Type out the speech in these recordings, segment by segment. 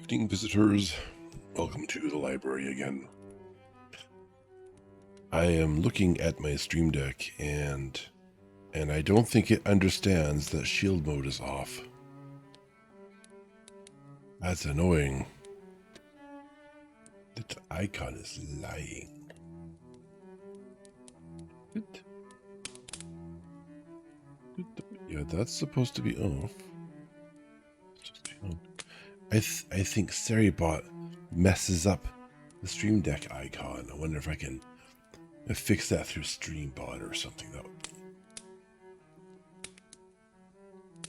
evening, visitors. Welcome to the library again. I am looking at my stream deck and I don't think it understands that shield mode is off. That's annoying. The icon is lying. Yeah, that's supposed to be off. I think Seribot messes up the stream deck icon. I wonder if I can fix that through StreamBot or something.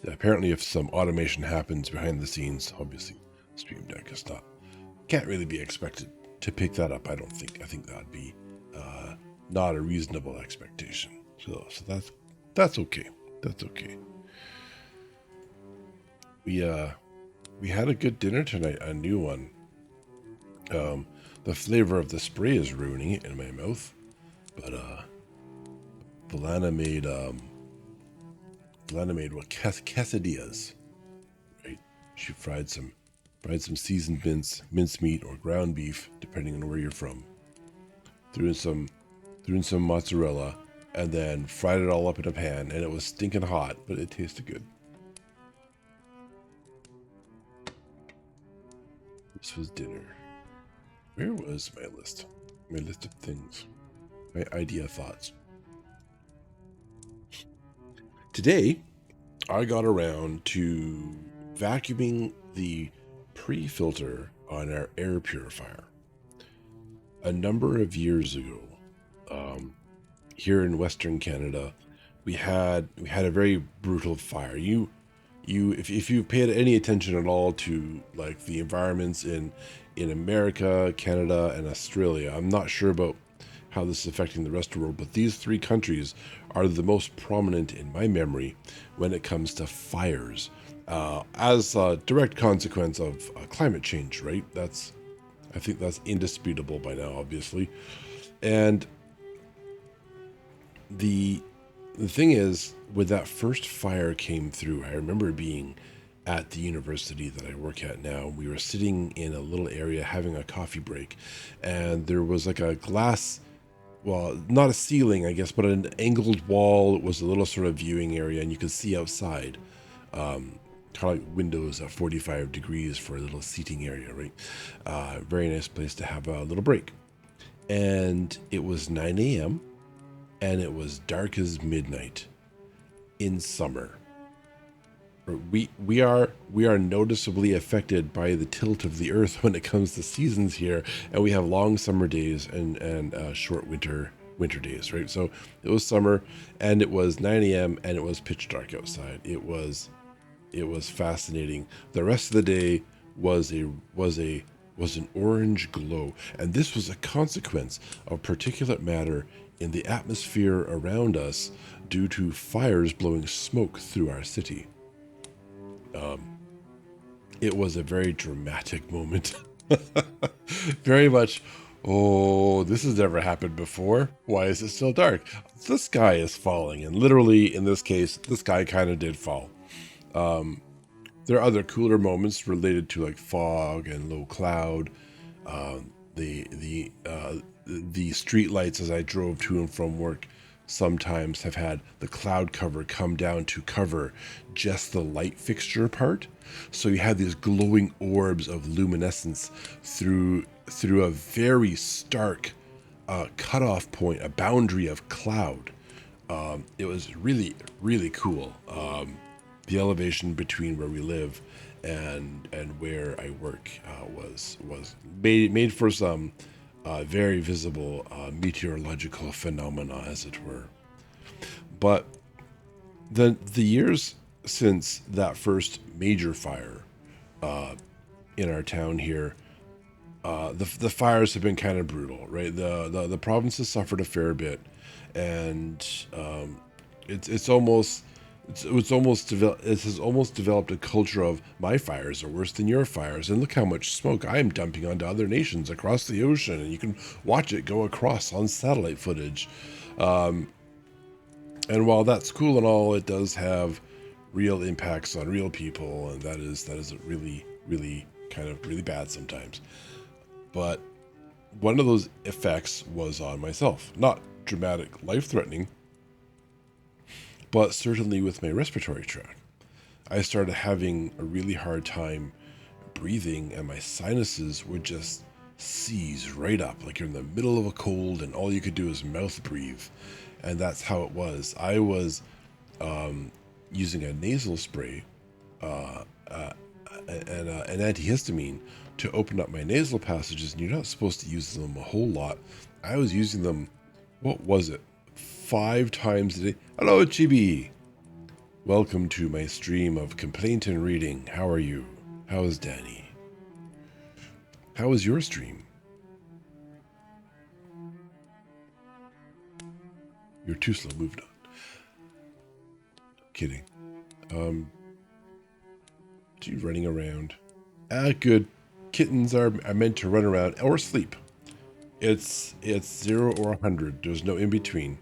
Apparently, if some automation happens behind the scenes, obviously, Stream Deck is can't really be expected to pick that up. I don't think. I think that'd be not a reasonable expectation. So that's okay. That's okay. We had a good dinner tonight. A new one. The flavor of the spray is ruining it in my mouth, but Valana made what quesadillas, right? She fried some seasoned mincemeat or ground beef, depending on where you're from. Threw in some mozzarella, and then fried it all up in a pan, and it was stinking hot, but it tasted good. This was dinner. Where was my list? My list of things. My idea thoughts. Today, I got around to vacuuming the pre-filter on our air purifier. A number of years ago, here in Western Canada, we had a very brutal fire. If you've paid any attention at all to like the environments in America, Canada, and Australia, I'm not sure about how this is affecting the rest of the world, but these three countries are the most prominent in my memory when it comes to fires, as a direct consequence of climate change, right? I think that's indisputable by now, obviously. And the thing is, when that first fire came through, I remember being at the university that I work at now. We were sitting in a little area having a coffee break, and there was like a glass, well, not a ceiling, I guess, but an angled wall. It was a little sort of viewing area, and you could see outside, kind of like windows at 45 degrees for a little seating area, right? Very nice place to have a little break. And it was 9 a.m., and it was dark as midnight in summer. We are noticeably affected by the tilt of the earth when it comes to seasons here, and we have long summer days and short winter days, right? So it was summer, and it was 9 a.m. and it was pitch dark outside. It was fascinating. The rest of the day was an orange glow, and this was a consequence of particulate matter in the atmosphere around us due to fires blowing smoke through our city. It was a very dramatic moment. Very much, oh, this has never happened before. Why is it still dark? The sky is falling, and literally in this case, the sky kind of did fall. There are other cooler moments related to like fog and low cloud. The street lights as I drove to and from work sometimes have had the cloud cover come down to cover just the light fixture part. So you have these glowing orbs of luminescence through a very stark cutoff point, a boundary of cloud. It was really, really cool. The elevation between where we live and where I work was made for some very visible meteorological phenomena, as it were. But the years since that first major fire in our town here, the fires have been kind of brutal, right? The province has suffered a fair bit, and it has almost developed a culture of my fires are worse than your fires, and look how much smoke I'm dumping onto other nations across the ocean, and you can watch it go across on satellite footage. And while that's cool and all, it does have real impacts on real people, and that is a really, really kind of really bad sometimes. But one of those effects was on myself. Not dramatic, life-threatening, but certainly with my respiratory tract. I started having a really hard time breathing, and my sinuses would just seize right up, like you're in the middle of a cold and all you could do is mouth breathe. And that's how it was. I was using a nasal spray and an antihistamine to open up my nasal passages, and you're not supposed to use them a whole lot. I was using them, what was it, 5 times a day. Hello, Chibi. Welcome to my stream of complaint and reading. How are you? How is Danny? How was your stream? You're too slow. Moved on. Kidding. You running around. Good. Kittens are meant to run around or sleep. It's 0 or 100. There's no in between.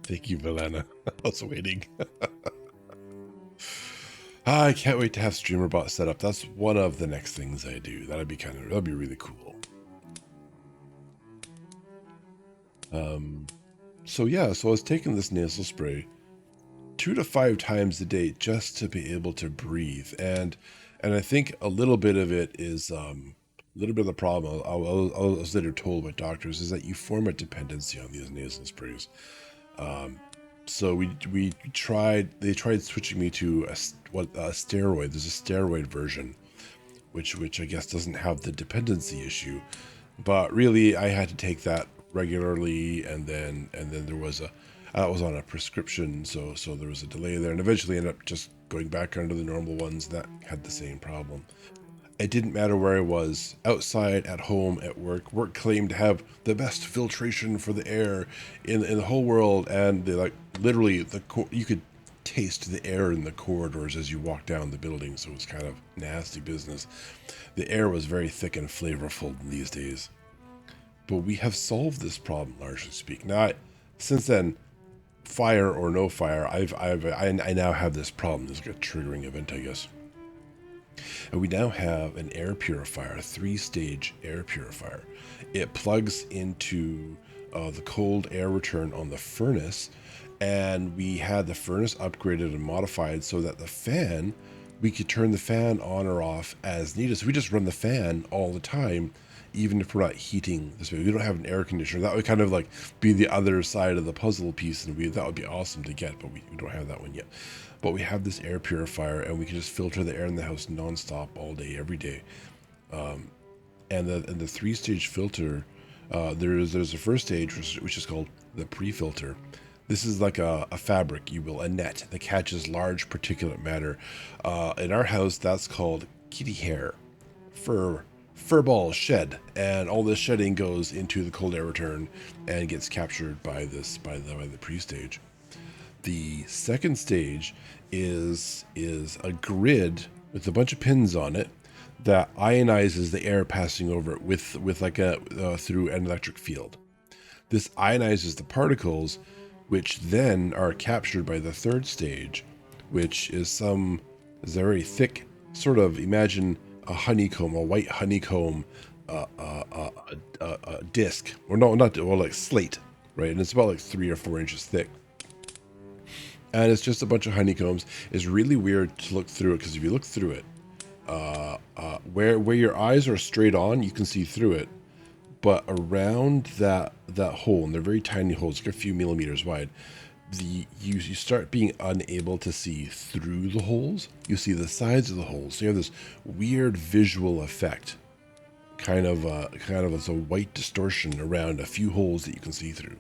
Thank you, Valana. I was waiting. I can't wait to have StreamerBot set up. That's one of the next things I do. That'd be really cool. So yeah, so I was taking this nasal spray 2 to 5 times a day just to be able to breathe. And I think a little bit of it is a little bit of the problem I was later told by doctors is that you form a dependency on these nasal sprays. So they tried switching me to a steroid. There's a steroid version, which I guess doesn't have the dependency issue, but really I had to take that regularly, and then there was I was on a prescription, so there was a delay there, and eventually ended up just going back under the normal ones that had the same problem. It didn't matter where I was, outside, at home, at work. Work claimed to have the best filtration for the air in the whole world, and they literally you could taste the air in the corridors as you walk down the building, so it was kind of nasty business. The air was very thick and flavorful these days. But we have solved this problem, largely speaking. Now, since then, fire or no fire, I now have this problem. This is like a triggering event, I guess. And we now have an air purifier, a 3-stage air purifier. It plugs into the cold air return on the furnace, and we had the furnace upgraded and modified so that the fan, we could turn the fan on or off as needed. So we just run the fan all the time, even if we're not heating this way. We don't have an air conditioner. That would kind of like be the other side of the puzzle piece, and that would be awesome to get, but we don't have that one yet. But we have this air purifier, and we can just filter the air in the house nonstop all day, every day. And the 3-stage filter, there's a first stage, which is called the pre-filter. This is like a fabric, you will, a net that catches large particulate matter. In our house, that's called kitty hair, fur balls shed, and all this shedding goes into the cold air return and gets captured by the pre-stage. The second stage is a grid with a bunch of pins on it that ionizes the air passing over it with like through an electric field. This ionizes the particles, which then are captured by the third stage, which is a very thick sort of, imagine a honeycomb, a white honeycomb, a disc, or like slate, right? And it's about like 3 or 4 inches thick. And it's just a bunch of honeycombs. It's really weird to look through it, because if you look through it, where your eyes are straight on, you can see through it. But around that hole, and they're very tiny holes, like a few millimeters wide, you start being unable to see through the holes. You see the sides of the holes. So you have this weird visual effect, kind of as a white distortion around a few holes that you can see through.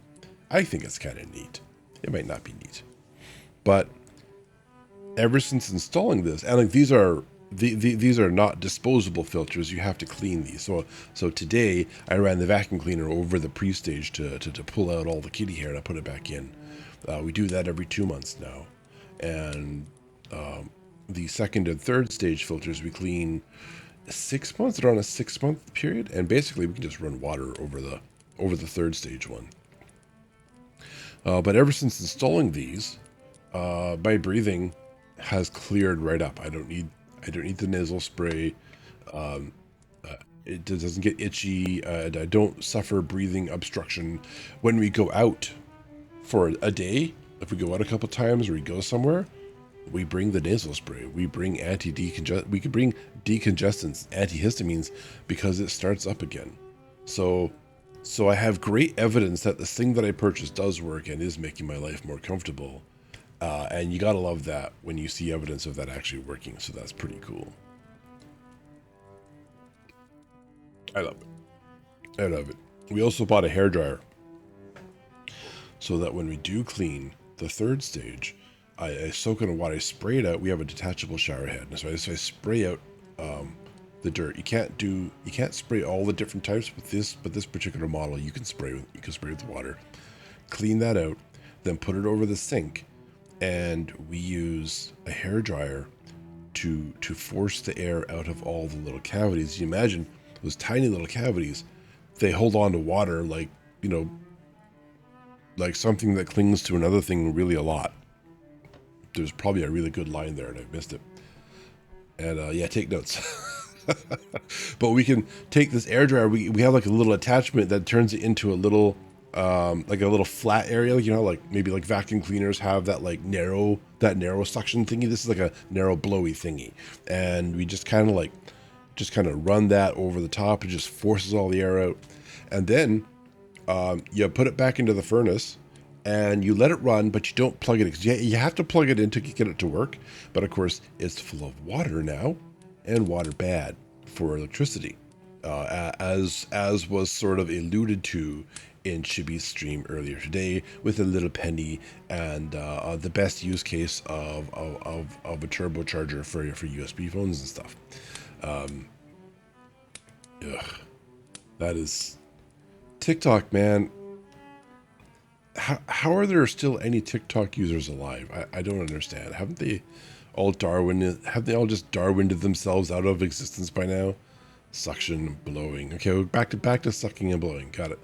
I think it's kind of neat. It might not be neat, but ever since installing this, and like these are not disposable filters. You have to clean these. So today I ran the vacuum cleaner over the pre-stage to pull out all the kitty hair, and I put it back in. We do that every 2 months now, and the second and third stage filters we clean 6 months. They're on a 6-month period, and basically we can just run water over the third stage one. But ever since installing these, my breathing has cleared right up. I don't need the nasal spray. Um, it doesn't get itchy. And I don't suffer breathing obstruction when we go out for a day. If we go out a couple times or we go somewhere, we bring the nasal spray. We bring we could bring decongestants, antihistamines, because it starts up again. So, so I have great evidence that this thing that I purchased does work and is making my life more comfortable. And you gotta love that when you see evidence of that actually working. So that's pretty cool. I love it. I love it. We also bought a hairdryer so that when we do clean the third stage, I soak it in water, I spray it out. We have a detachable shower head, and so I spray out the dirt. You can't spray all the different types, but this particular model you can spray with water. Clean that out, then put it over the sink, and we use a hair dryer to force the air out of all the little cavities. You imagine those tiny little cavities, they hold on to water like, you know, like something that clings to another thing really a lot. There's probably a really good line there and I missed it. And yeah, take notes. But we can take this air dryer. We have like a little attachment that turns it into a little, like a little flat area. You know, like maybe like vacuum cleaners have that like narrow suction thingy. This is like a narrow blowy thingy. And we just kind of run that over the top. It just forces all the air out. And then you put it back into the furnace and you let it run, but you don't plug it in because you have to plug it in to get it to work. But of course, it's full of water now, and water bad for electricity, as was sort of alluded to in Chibi's stream earlier today with a little penny and the best use case of a turbocharger for USB phones and stuff. Ugh, that is TikTok, man. How are there still any TikTok users alive? I don't understand. Haven't they all just Darwined themselves out of existence by now? Suction and blowing. Okay, we're back to sucking and blowing. Got it.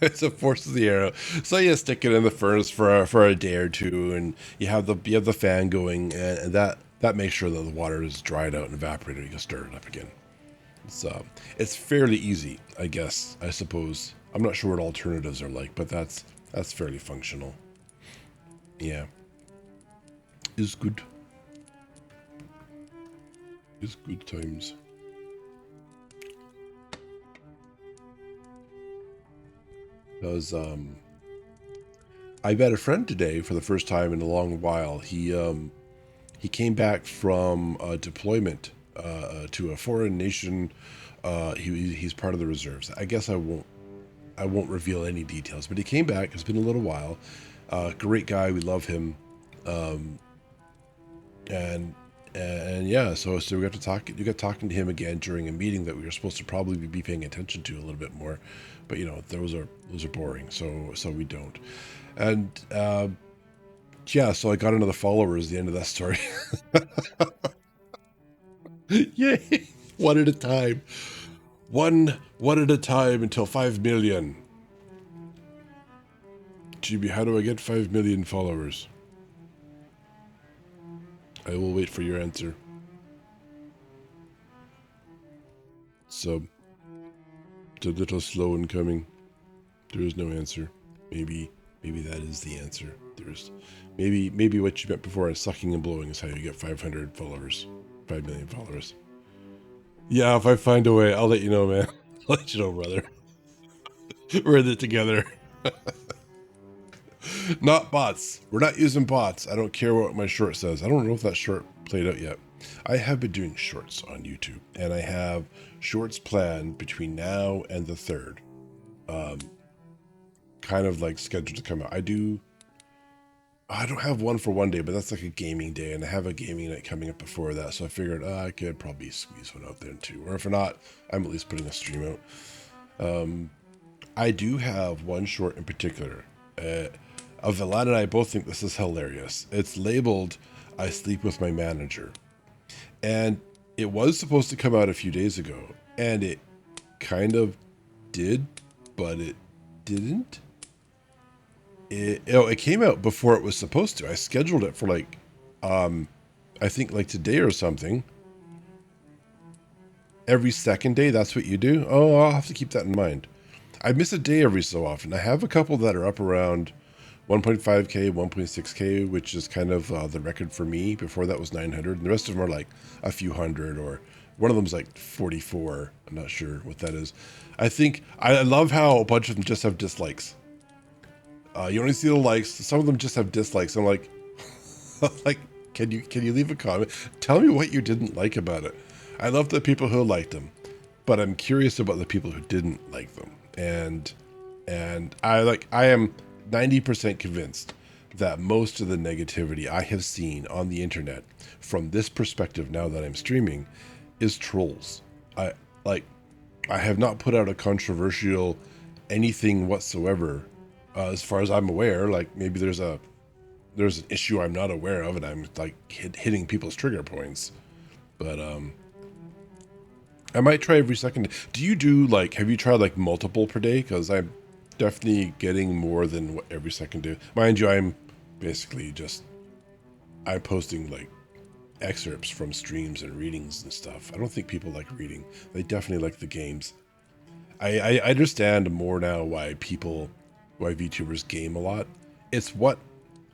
It's a force of the air. So you stick it in the furnace for a day or two, and you have the fan going, and that makes sure that the water is dried out and evaporated. You can stir it up again. It's fairly easy, I suppose. I'm not sure what alternatives are like, but that's fairly functional. Yeah, is good. Is good times. Because I met a friend today for the first time in a long while. He came back from a deployment to a foreign nation. He's part of the reserves. I guess I won't reveal any details, but he came back. It's been a little while. Great guy. We love him. And yeah, so we got to talk. You got talking to him again during a meeting that we were supposed to probably be paying attention to a little bit more, but you know those are boring, so we don't. And yeah, so I got another follower at the end of that story. Yay! One at a time. One at a time until 5 million. GB, how do I get 5 million followers? I will wait for your answer. So, it's a little slow in coming. There is no answer. Maybe that is the answer. There's maybe what you meant before is sucking and blowing is how you get 500 followers, 5 million followers. Yeah, if I find a way, I'll let you know, man. I'll let you know, brother. We're in it together. Not bots. We're not using bots. I don't care what my short says. I don't know if that short played out yet. I have been doing shorts on YouTube, and I have shorts planned between now and the 3rd. Kind of like scheduled to come out. I don't have one for one day, but that's like a gaming day, and I have a gaming night coming up before that, so I figured I could probably squeeze one out there too. Or if not, I'm at least putting a stream out. I do have one short in particular. Avellan and I both think this is hilarious. It's labeled I Sleep With My Manager. And it was supposed to come out a few days ago, and it kind of did, but it didn't. it came out before it was supposed to. I scheduled it for like, I think like today or something. Every second day, that's what you do? Oh, I'll have to keep that in mind. I miss a day every so often. I have a couple that are up around 1.5K, 1.6K, which is kind of the record for me. Before that was 900. And the rest of them are like a few hundred, or one of them's like 44. I'm not sure what that is. I think I love how a bunch of them just have dislikes. You only see the likes. Some of them just have dislikes. I'm like, like, can you leave a comment? Tell me what you didn't like about it. I love the people who liked them, but I'm curious about the people who didn't like them. And I am 90% convinced that most of the negativity I have seen on the internet from this perspective now that I'm streaming is trolls. I like I have not put out a controversial anything whatsoever, as far as I'm aware. Like maybe there's an issue I'm not aware of, and I'm like hitting people's trigger points. But I might try every second. Do you do like? Have you tried like multiple per day? Because I'm definitely getting more than what every second do. Mind you, I'm basically just I'm posting like excerpts from streams and readings and stuff. I don't think people like reading. They definitely like the games. I understand more now why VTubers game a lot. It's what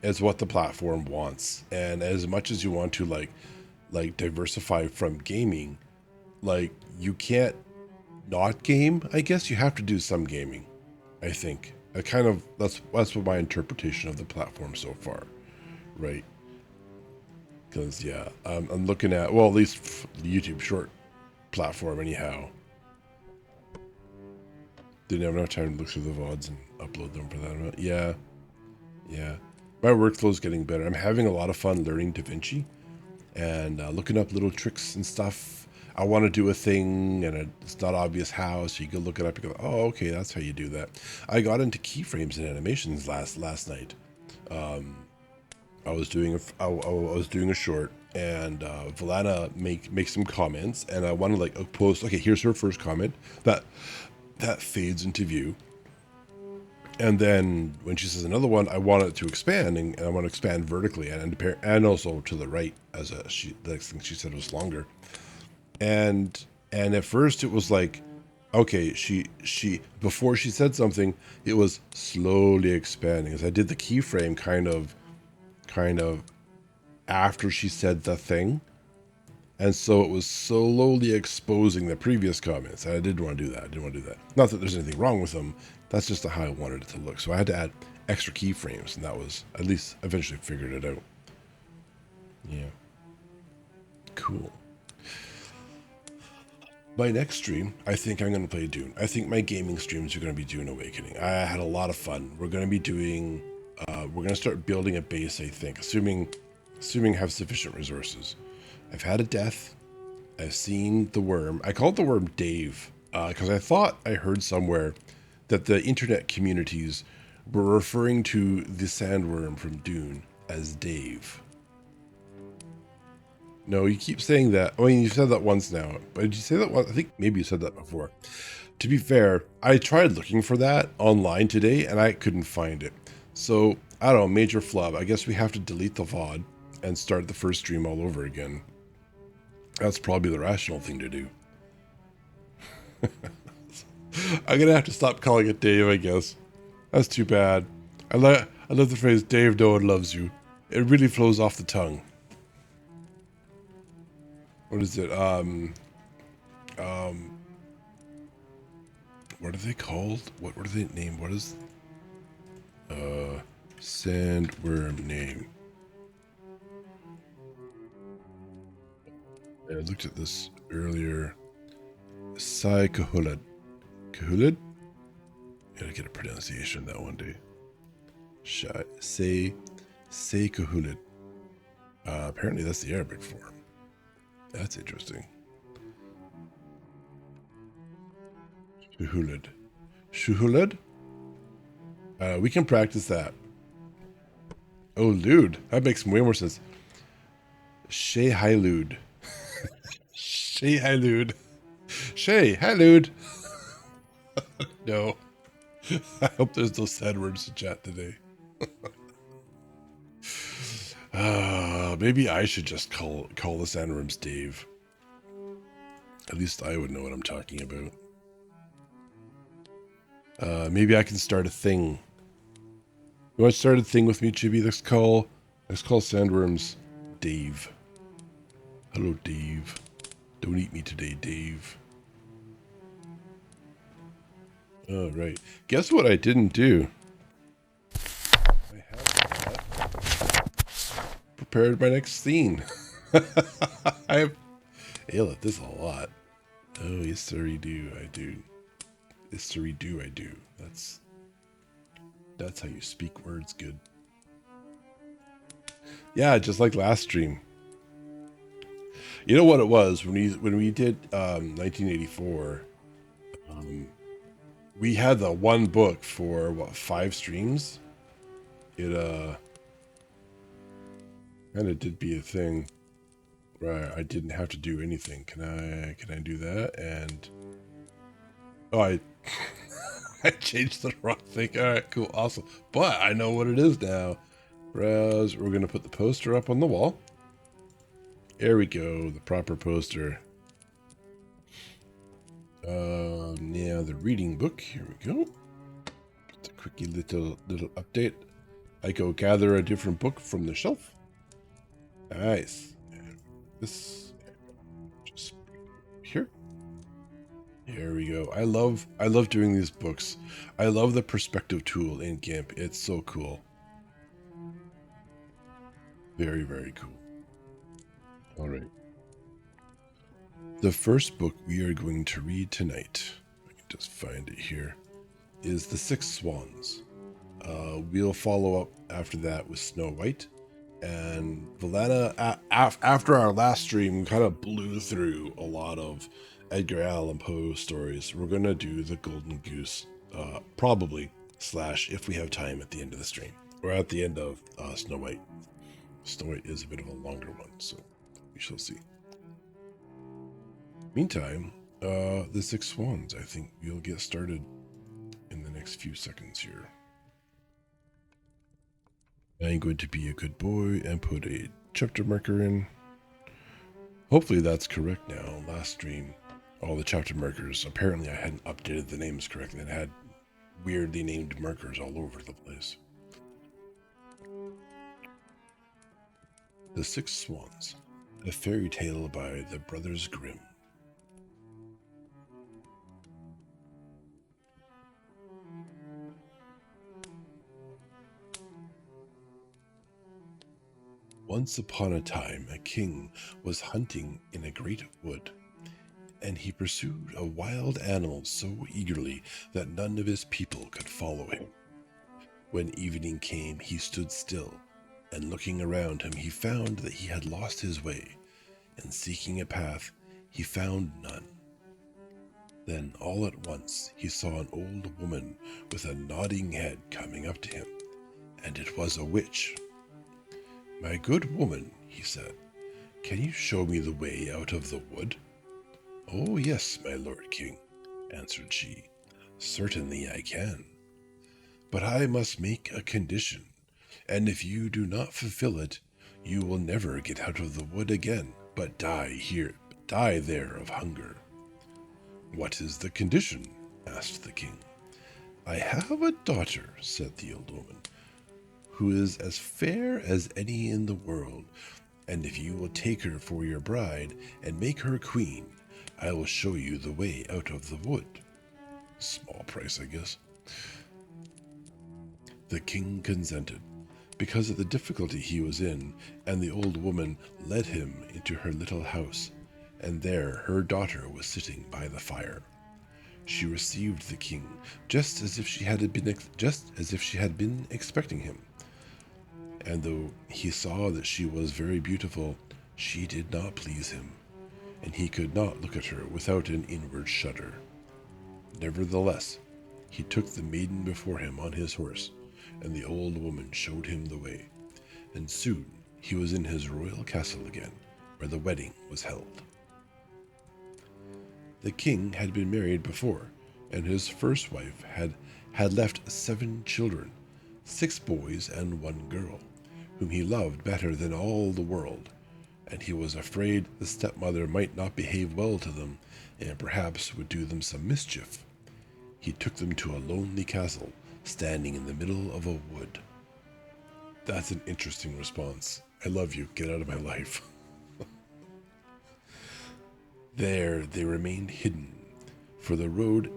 the platform wants, and as much as you want to like diversify from gaming, like you can't not game. I guess you have to do some gaming. I think I kind of that's what my interpretation of the platform so far, right? Because yeah, I'm looking at, well, at least the YouTube short platform anyhow. Didn't have enough time to look through the VODs and upload them for that amount. Yeah, yeah. My workflow's getting better. I'm having a lot of fun learning DaVinci and looking up little tricks and stuff. I want to do a thing and it's not obvious how, so you can look it up and go, oh, okay, that's how you do that. I got into keyframes and animations last night. I was doing a short, and Valana make some comments, and I want to like post. Okay, here's her first comment that fades into view, and then when she says another one, I want it to expand, and I want to expand vertically and also to the right, as the next thing she said was longer, and at first it was like, okay, she before she said something, it was slowly expanding as I did the keyframe kind of after she said the thing. And so it was slowly exposing the previous comments. I didn't want to do that. Not that there's anything wrong with them. That's just how I wanted it to look. So I had to add extra keyframes, and that was, at least eventually figured it out. Yeah. Cool. My next stream, I think I'm going to play Dune. I think my gaming streams are going to be Dune Awakening. I had a lot of fun. We're going to be doing, we're going to start building a base, I think, assuming I have sufficient resources. I've had a death. I've seen the worm. I called the worm Dave because I thought I heard somewhere that the internet communities were referring to the sandworm from Dune as Dave. No, you keep saying that. I mean, you said that once now. But did you say that once? I think maybe you said that before. To be fair, I tried looking for that online today and I couldn't find it. So, I don't know, major flub. I guess we have to delete the VOD and start the first stream all over again. That's probably the rational thing to do. I'm gonna have to stop calling it Dave, I guess. That's too bad. I love the phrase "Dave, no one loves you." It really flows off the tongue. What is it? What are they called? What are they named? What is sandworm name? I looked at this earlier. Sai Kahulad. Kahulad? Gotta get a pronunciation that one day. Say Kahulad. Apparently that's the Arabic form. That's interesting. Shuhulad. Shuhulad? We can practice that. Oh, Lude. That makes way more sense. Shay Hylude. Shay Hylude. Shay Hylude. No. I hope there's no sad words to chat today. Maybe I should just call the sandworms Dave. At least I would know what I'm talking about. Maybe I can start a thing. You want to start a thing with me, Chibi? Let's call sandworms Dave. Hello, Dave. Don't eat me today, Dave. All right. Guess what I didn't do? I have prepared my next scene. I have Ayla, this is a lot. Oh, yes, sir, I do. Yes, sir, I do. That's how you speak words good. Yeah, just like last stream. You know what it was when we did 1984. We had the one book for what, 5 streams. It kind of did be a thing where I didn't have to do anything. Can I do that? And oh, I I changed the wrong thing. All right, cool, awesome. But I know what it is now. Browse. We're gonna put the poster up on the wall. There we go, the proper poster. Now the reading book. Here we go. Just a quickie little update. I go gather a different book from the shelf. Nice. And this just here. Here we go. I love doing these books. I love the perspective tool in GIMP. It's so cool. Very, very cool. All right. The first book we are going to read tonight, I can just find it here, is The Six Swans. We'll follow up after that with Snow White. And Valana, after our last stream, we kind of blew through a lot of Edgar Allan Poe stories. We're going to do The Golden Goose, probably, / if we have time at the end of the stream. Or at the end of Snow White. Snow White is a bit of a longer one, so we shall see. Meantime, The Six Swans, I think we'll get started in the next few seconds here. I'm going to be a good boy and put a chapter marker in. Hopefully that's correct now. Last stream, all the chapter markers, apparently I hadn't updated the names correctly and had weirdly named markers all over the place. The Six Swans, a fairy tale by the Brothers Grimm. Once upon a time, a king was hunting in a great wood, and he pursued a wild animal so eagerly that none of his people could follow him. When evening came, he stood still, and looking around him, he found that he had lost his way, and seeking a path, he found none. Then, all at once, he saw an old woman with a nodding head coming up to him, and it was a witch. "My good woman," he said, "can you show me the way out of the wood?" "Oh, yes, my lord king," answered she. "Certainly I can. But I must make a condition, and if you do not fulfill it, you will never get out of the wood again, but die there of hunger." "What is the condition?" asked the king. "I have a daughter," said the old woman, "who is as fair as any in the world, and if you will take her for your bride and make her queen, I will show you the way out of the wood." Small price, I guess. The king consented, because of the difficulty he was in, and the old woman led him into her little house, and there her daughter was sitting by the fire. She received the king just as if she had been expecting him. And though he saw that she was very beautiful, she did not please him, and he could not look at her without an inward shudder. Nevertheless, he took the maiden before him on his horse, and the old woman showed him the way, and soon he was in his royal castle again, where the wedding was held. The king had been married before, and his first wife had left 7 children, 6 boys and 1 girl, whom he loved better than all the world, and he was afraid the stepmother might not behave well to them, and perhaps would do them some mischief. He took them to a lonely castle, standing in the middle of a wood. That's an interesting response. I love you. Get out of my life. There they remained hidden, for the road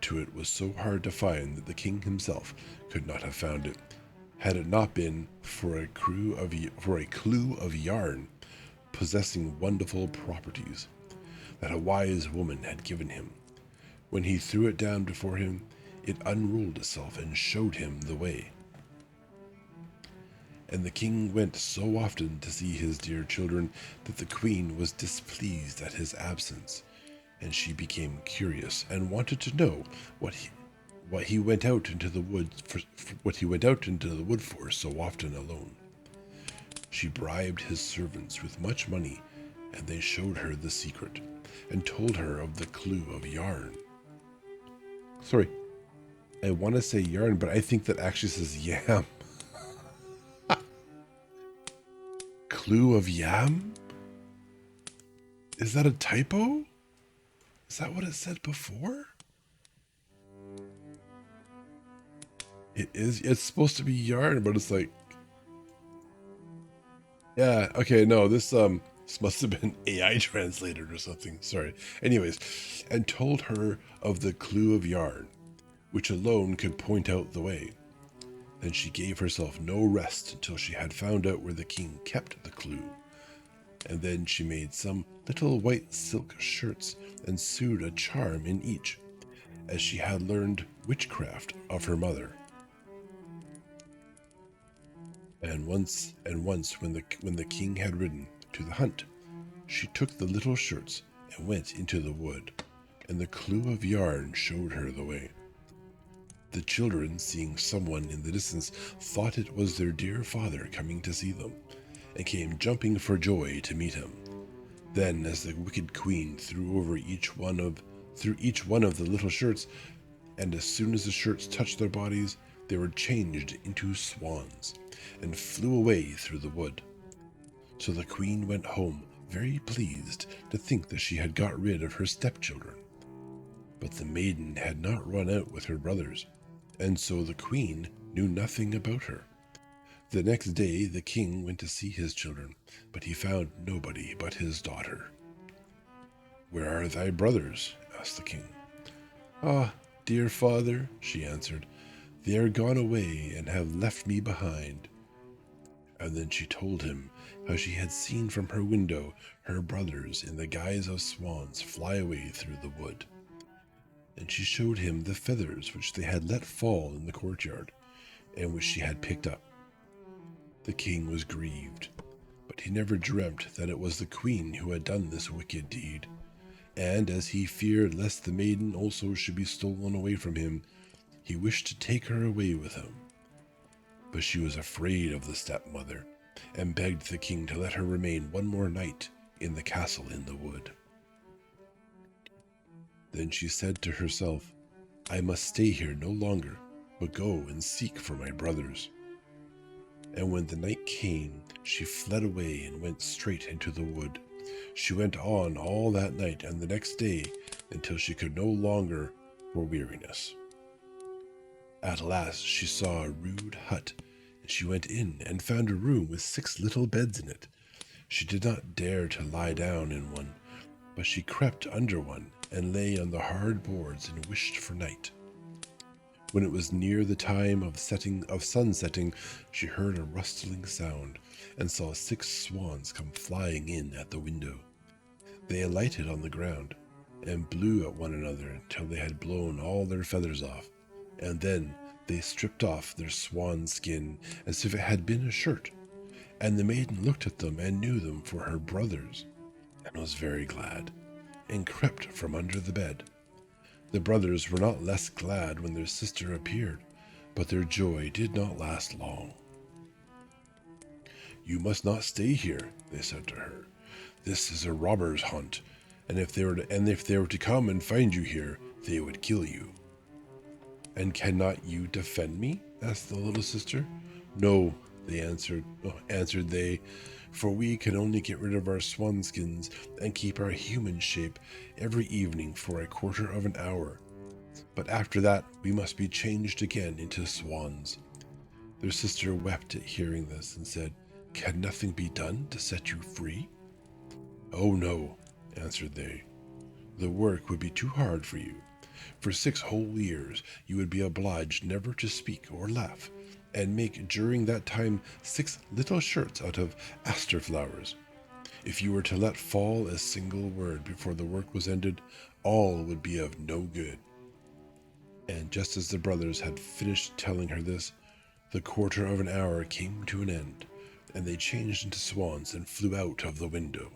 to it was so hard to find that the king himself could not have found it, had it not been for a clue of yarn possessing wonderful properties that a wise woman had given him. When he threw it down before him, it unrolled itself and showed him the way. And the king went so often to see his dear children that the queen was displeased at his absence, and she became curious and wanted to know what he went out into the wood for so often alone. She bribed his servants with much money, and they showed her the secret and told her of the clue of yarn. Sorry, I want to say yarn, but I think that actually says yam. Clue of yam? Is that a typo? Is that what it said before? It is. It's supposed to be yarn, but it's like, yeah. Okay, no. This must have been AI translated or something. Sorry. Anyways, and told her of the clue of yarn, which alone could point out the way. Then she gave herself no rest until she had found out where the king kept the clue. And then she made some little white silk shirts and sewed a charm in each, as she had learned witchcraft of her mother. And once when the king had ridden to the hunt, she took the little shirts and went into the wood, and the clue of yarn showed her the way. The children, seeing someone in the distance, thought it was their dear father coming to see them, and came jumping for joy to meet him. Then, as the wicked queen threw each one of the little shirts, and as soon as the shirts touched their bodies, they were changed into swans, and flew away through the wood. So the queen went home, very pleased to think that she had got rid of her stepchildren. But the maiden had not run out with her brothers, and so the queen knew nothing about her. The next day the king went to see his children, but he found nobody but his daughter. "Where are thy brothers?" asked the king. "Ah, dear father," she answered, "they are gone away and have left me behind." And then she told him how she had seen from her window her brothers in the guise of swans fly away through the wood. And she showed him the feathers which they had let fall in the courtyard, and which she had picked up. The king was grieved, but he never dreamt that it was the queen who had done this wicked deed, and as he feared lest the maiden also should be stolen away from him, he wished to take her away with him. But she was afraid of the stepmother, and begged the king to let her remain one more night in the castle in the wood. Then she said to herself, "I must stay here no longer, but go and seek for my brothers." And when the night came, she fled away and went straight into the wood. She went on all that night and the next day until she could no longer for weariness. At last she saw a rude hut, and she went in and found a room with 6 little beds in it. She did not dare to lie down in one, but she crept under one and lay on the hard boards and wished for night. When it was near the time of sun setting, she heard a rustling sound and saw 6 swans come flying in at the window. They alighted on the ground and blew at one another until they had blown all their feathers off, and then they stripped off their swan skin as if it had been a shirt. And the maiden looked at them and knew them for her brothers, and was very glad, and crept from under the bed. The brothers were not less glad when their sister appeared, but their joy did not last long. "You must not stay here," they said to her. "This is a robber's hunt, and if they were to come and find you here, they would kill you." "And cannot you defend me?" asked the little sister. No, they answered they, for we can only get rid of our swan skins and keep our human shape every evening for a quarter of an hour. But after that we must be changed again into swans. Their sister wept at hearing this and said, Can nothing be done to set you free? Oh no, answered they. The work would be too hard for you. For 6 whole years you would be obliged never to speak or laugh, and make during that time 6 little shirts out of aster flowers. If you were to let fall a single word before the work was ended, all would be of no good. And just as the brothers had finished telling her this, the quarter of an hour came to an end, and they changed into swans and flew out of the window.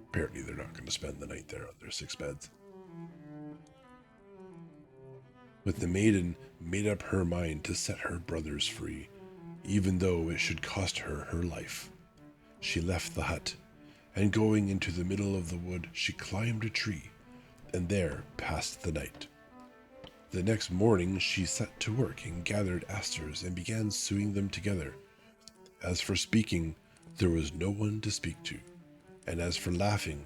Apparently they're not going to spend the night there on their 6 beds. But the maiden made up her mind to set her brothers free, even though it should cost her her life. She left the hut, and going into the middle of the wood, she climbed a tree, and there passed the night. The next morning she set to work and gathered asters and began sewing them together. As for speaking, there was no one to speak to, and as for laughing,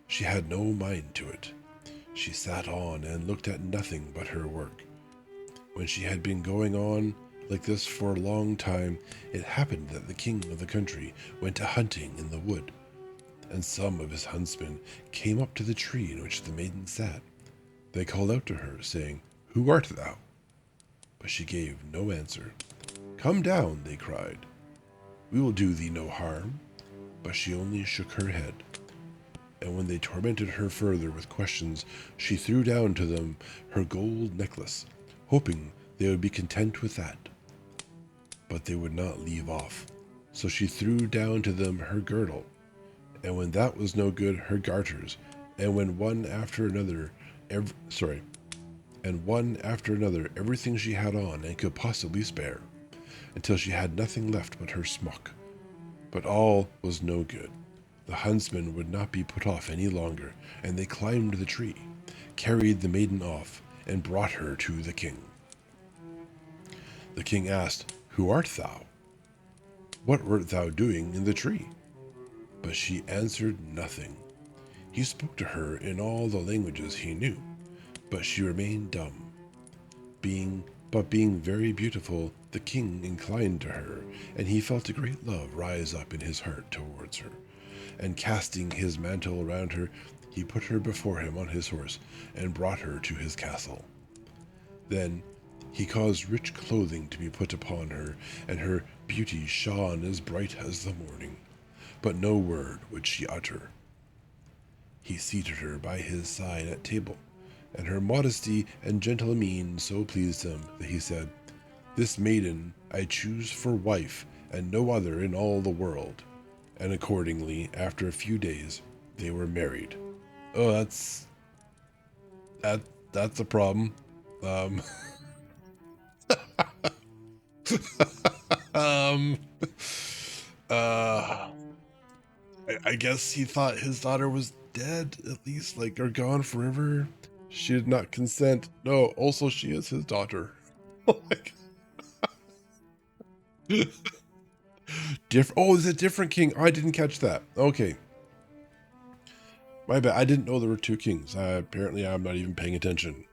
she had no mind to it. She sat on and looked at nothing but her work. When she had been going on like this for a long time, it happened that the king of the country went a hunting in the wood, and some of his huntsmen came up to the tree in which the maiden sat. They called out to her, saying, Who art thou? But she gave no answer. Come down, they cried. We will do thee no harm. But she only shook her head. And when they tormented her further with questions, she threw down to them her gold necklace, hoping they would be content with that. But they would not leave off. So she threw down to them her girdle, and when that was no good, her garters, and when one after another, everything she had on and could possibly spare, until she had nothing left but her smock. But all was no good. The huntsmen would not be put off any longer, and they climbed the tree, carried the maiden off, and brought her to the king. The king asked, Who art thou? What wert thou doing in the tree? But she answered nothing. He spoke to her in all the languages he knew, but she remained dumb. Being very beautiful, the king inclined to her, and he felt a great love rise up in his heart towards her. And casting his mantle around her, he put her before him on his horse, and brought her to his castle. Then he caused rich clothing to be put upon her, and her beauty shone as bright as the morning, but no word would she utter. He seated her by his side at table, and her modesty and gentle mien so pleased him that he said, This maiden I choose for wife, and no other in all the world. And accordingly, after a few days, they were married. Oh, that's a problem. Um, um, uh, I guess he thought his daughter was dead, at least, like, or gone forever. She did not consent. No, also she is his daughter. Oh, is it different king? Oh, I didn't catch that. Okay. My bad. I didn't know there were 2 kings. Apparently, I'm not even paying attention.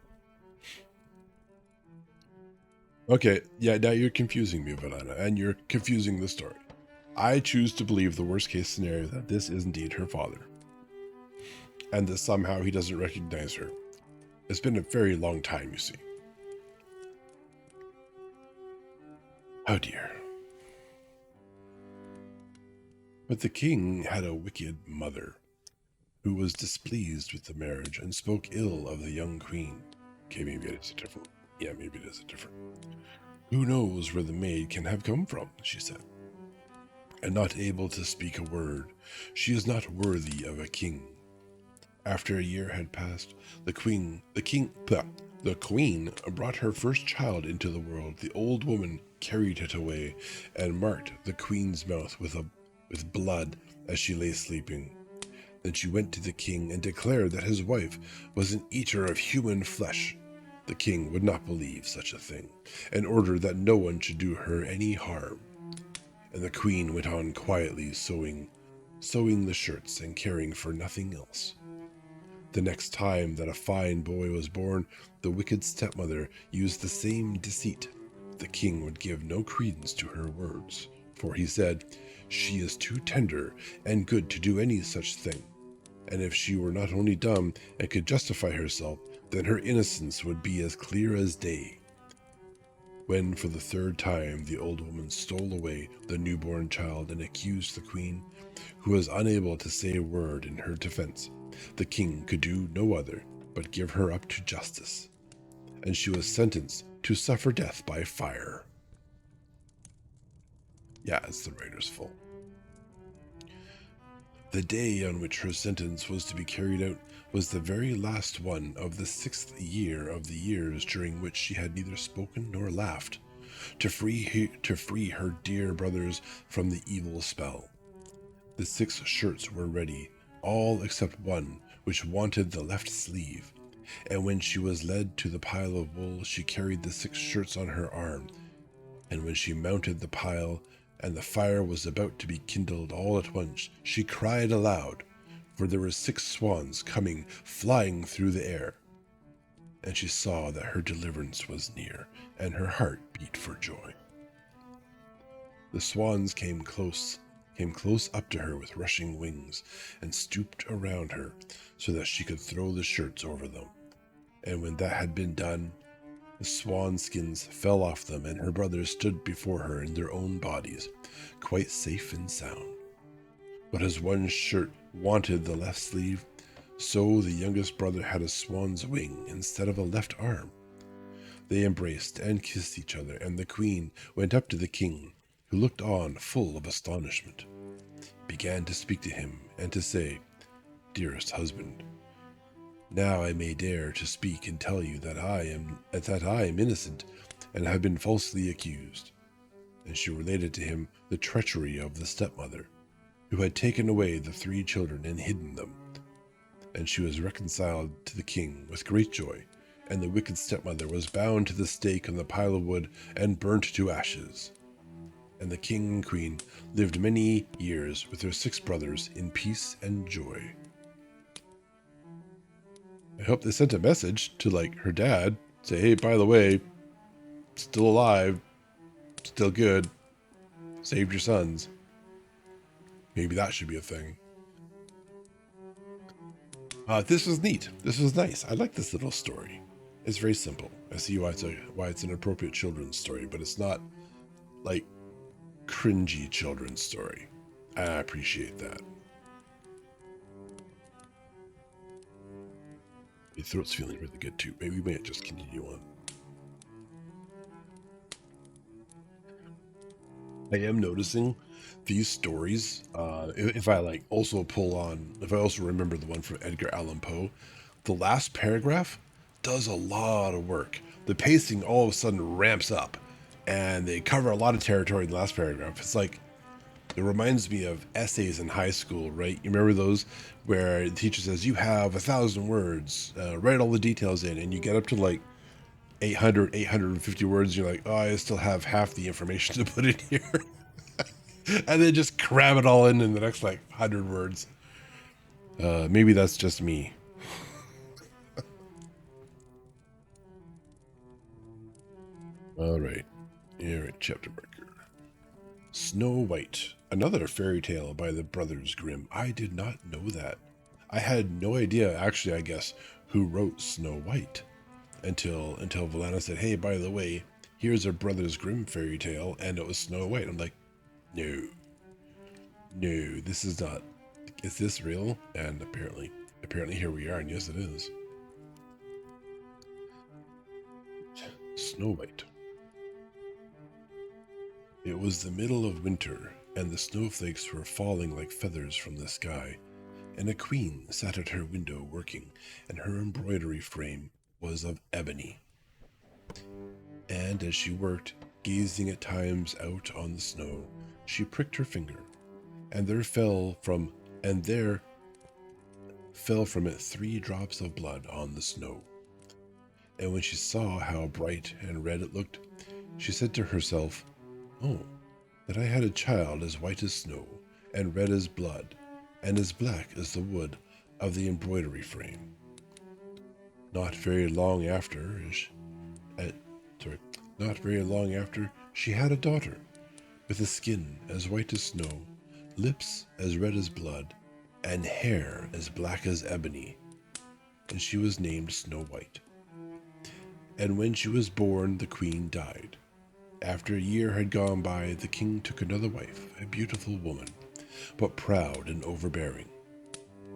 Okay, yeah, now you're confusing me, Banana, and you're confusing the story. I choose to believe the worst case scenario that this is indeed her father, and that somehow he doesn't recognize her. It's been a very long time, you see. Oh dear. But the king had a wicked mother, who was displeased with the marriage and spoke ill of the young queen. Okay, maybe it is a different. Yeah, maybe it is a different. Who knows where the maid can have come from, she said. And not able to speak a word, she is not worthy of a king. After a year had passed, the queen brought her first child into the world. The old woman carried it away and marked the queen's mouth with blood as she lay sleeping. Then she went to the king and declared that his wife was an eater of human flesh. the king would not believe such a thing, and ordered that no one should do her any harm. And the queen went on quietly sewing the shirts and caring for nothing else. The next time that a fine boy was born, the wicked stepmother used the same deceit. The king would give no credence to her words, for he said, "She is too tender and good to do any such thing. And if she were not only dumb and could justify herself, then her innocence would be as clear as day." When for the third time the old woman stole away the newborn child and accused the queen, who was unable to say a word in her defense, the king could do no other but give her up to justice, and she was sentenced to suffer death by fire. Yeah, it's the writer's fault. The day on which her sentence was to be carried out was the very last one of the 6th year of the years during which she had neither spoken nor laughed, to free her dear brothers from the evil spell. The 6 shirts were ready, all except one, which wanted the left sleeve, and when she was led to the pile of wool, she carried the 6 shirts on her arm, and when she mounted the pile, and the fire was about to be kindled all at once, she cried aloud, for there were 6 swans coming flying through the air, and she saw that her deliverance was near, and her heart beat for joy. The swans came close up to her with rushing wings, and stooped around her so that she could throw the shirts over them. And when that had been done, the swan skins fell off them, and her brothers stood before her in their own bodies, quite safe and sound. But as one shirt wanted the left sleeve, so the youngest brother had a swan's wing instead of a left arm. They embraced and kissed each other, and the queen went up to the king, who looked on full of astonishment, began to speak to him, and to say, "Dearest husband, now I may dare to speak and tell you that I am innocent and have been falsely accused." And she related to him the treachery of the stepmother, who had taken away the 3 children and hidden them. And she was reconciled to the king with great joy, and the wicked stepmother was bound to the stake on the pile of wood and burnt to ashes. And the king and queen lived many years with their 6 brothers in peace and joy. I hope they sent a message to, like, her dad, say, "Hey, by the way, still alive, still good, saved your sons." Maybe that should be a thing. This was neat. This was nice. I like this little story. It's very simple. I see why it's an appropriate children's story, but it's not like cringy children's story. I appreciate that. My throat's feeling really good too. Maybe we might just continue on. I am noticing these stories. If I also remember the one from Edgar Allan Poe, the last paragraph does a lot of work. The pacing all of a sudden ramps up, and they cover a lot of territory in the last paragraph. It's like, it reminds me of essays in high school, right? You remember those where the teacher says, "You have 1,000 words, write all the details in," and you get up to like 800, 850 words, and you're like, "Oh, I still have half the information to put in here." And then just cram it all in the next like 100 words. Maybe that's just me. All right. Chapter marker. Snow White, another fairy tale by the Brothers Grimm. I did not know that. I had no idea, actually, I guess, who wrote Snow White until Valana said, "Hey, by the way, here's a Brothers Grimm fairy tale," and it was Snow White. I'm like, no, this is not. Is this real? And apparently here we are, and yes, it is. Snow White. It was the middle of winter, and the snowflakes were falling like feathers from the sky, and a queen sat at her window working, and her embroidery frame was of ebony. And as she worked, gazing at times out on the snow, she pricked her finger, and there fell from it 3 drops of blood on the snow. And when she saw how bright and red it looked, she said to herself, "Oh, that I had a child as white as snow, and red as blood, and as black as the wood of the embroidery frame." Not very long after, uh, not very long after, she had a daughter, with a skin as white as snow, lips as red as blood, and hair as black as ebony, and she was named Snow White. And when she was born, the queen died. After a year had gone by, the king took another wife, a beautiful woman, but proud and overbearing,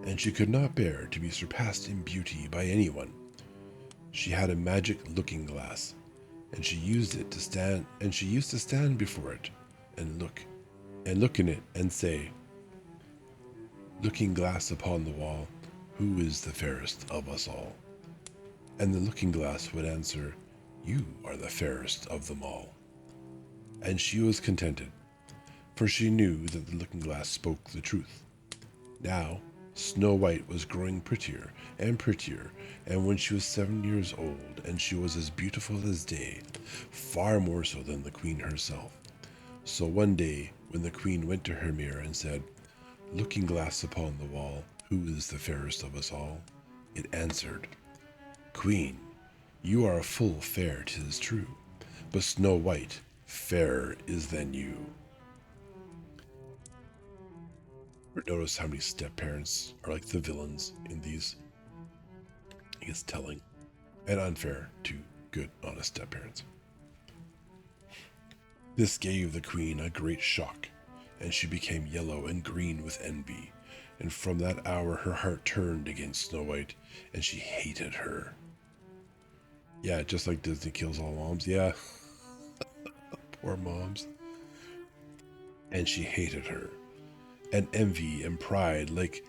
and she could not bear to be surpassed in beauty by anyone. She had a magic looking glass, and she used to stand before it and look in it and say, "Looking glass upon the wall, who is the fairest of us all?" And the looking glass would answer, "You are the fairest of them all." And she was contented, for she knew that the looking glass spoke the truth. Now, Snow White was growing prettier and prettier, and when she was 7 years old, and she was as beautiful as day, far more so than the queen herself. So one day, when the queen went to her mirror and said, "Looking glass upon the wall, who is the fairest of us all?" it answered, "Queen, you are full fair, 'tis true, but Snow White fairer is than you." Notice how many step-parents are like the villains in these. I guess telling and unfair to good, honest step-parents. This gave the queen a great shock, and she became yellow and green with envy, and from that hour her heart turned against Snow White, and she hated her. Yeah, just like Disney kills all moms. Yeah, poor moms. And she hated her. And envy and pride, like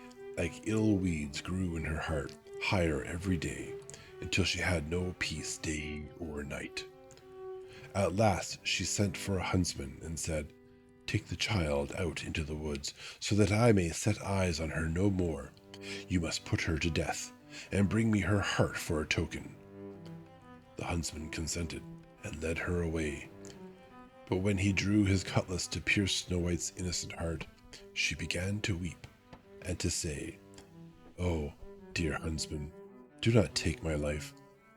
ill weeds, grew in her heart, higher every day, until she had no peace day or night. At last she sent for a huntsman and said, "Take the child out into the woods, so that I may set eyes on her no more. You must put her to death, and bring me her heart for a token." The huntsman consented, and led her away. But when he drew his cutlass to pierce Snow White's innocent heart, she began to weep, and to say, "Oh, dear huntsman, do not take my life.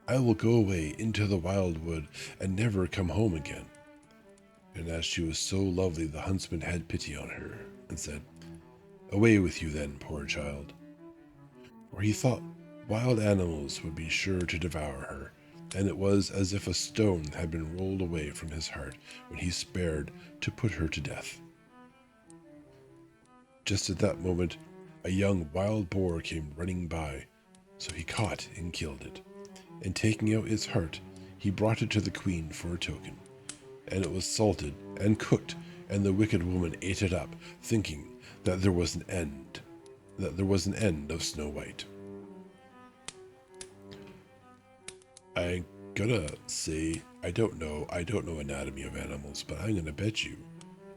I will go away into the wild wood, and never come home again." And as she was so lovely, the huntsman had pity on her, and said, "Away with you then, poor child." For he thought wild animals would be sure to devour her, and it was as if a stone had been rolled away from his heart when he spared to put her to death. Just at that moment, a young wild boar came running by, so he caught and killed it, and taking out its heart, he brought it to the queen for a token, and it was salted and cooked, and the wicked woman ate it up, thinking that there was an end of Snow White. I'm gonna say I don't know anatomy of animals, but I'm gonna bet you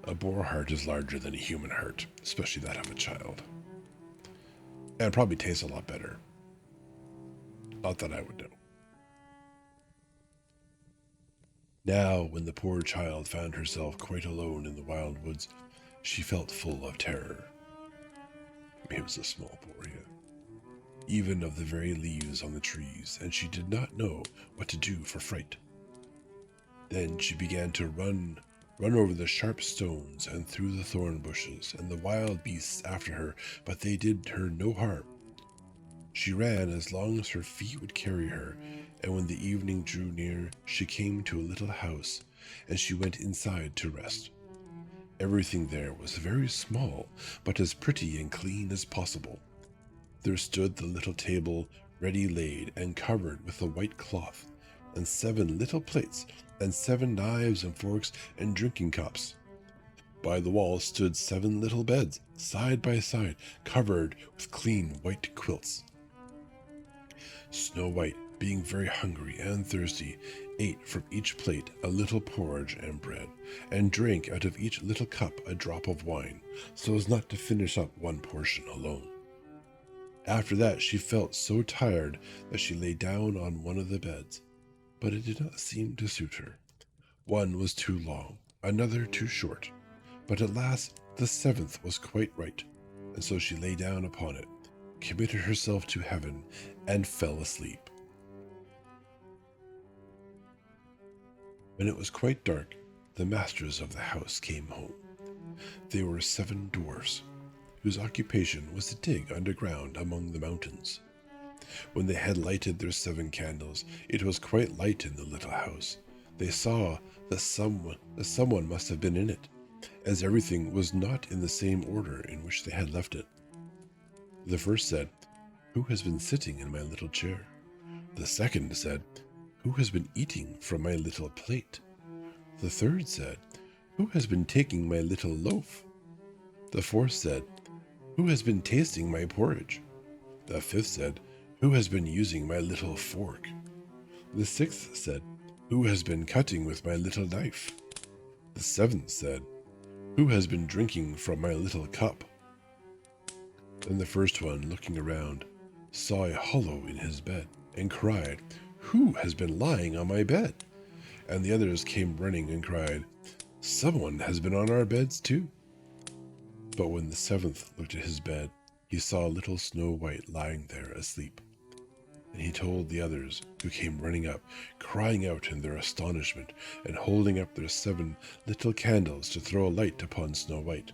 a boar heart is larger than a human heart, especially that of a child. And it probably tastes a lot better. Not that I would know. Now, when the poor child found herself quite alone in the wild woods, she felt full of terror. It was a small boar, yeah. Even of the very leaves on the trees, and she did not know what to do for fright. Then she began to run over the sharp stones and through the thorn bushes, and the wild beasts after her, but they did her no harm. She ran as long as her feet would carry her, and when the evening drew near, she came to a little house, and she went inside to rest. Everything there was very small, but as pretty and clean as possible. There stood the little table, ready laid and covered with a white cloth, and 7 little plates, and 7 knives and forks and drinking cups. By the wall stood 7 little beds, side by side, covered with clean white quilts. Snow White, being very hungry and thirsty, ate from each plate a little porridge and bread, and drank out of each little cup a drop of wine, so as not to finish up one portion alone. After that she felt so tired that she lay down on one of the beds, but it did not seem to suit her. One was too long, another too short, but at last the seventh was quite right, and so she lay down upon it, committed herself to heaven, and fell asleep. When it was quite dark, the masters of the house came home. They were 7 dwarfs, whose occupation was to dig underground among the mountains. When they had lighted their 7 candles, it was quite light in the little house. They saw that someone must have been in it, as everything was not in the same order in which they had left it. The first said, "Who has been sitting in my little chair?" The second said, "Who has been eating from my little plate?" The third said, "Who has been taking my little loaf?" The fourth said, "Who has been tasting my porridge?" The fifth said, "Who has been using my little fork?" The sixth said, "Who has been cutting with my little knife?" The seventh said, "Who has been drinking from my little cup?" Then the first one, looking around, saw a hollow in his bed, and cried, "Who has been lying on my bed?" And the others came running and cried, "Someone has been on our beds too." But when the seventh looked at his bed, he saw little Snow White lying there asleep. And he told the others, who came running up, crying out in their astonishment, and holding up their 7 little candles to throw a light upon Snow White.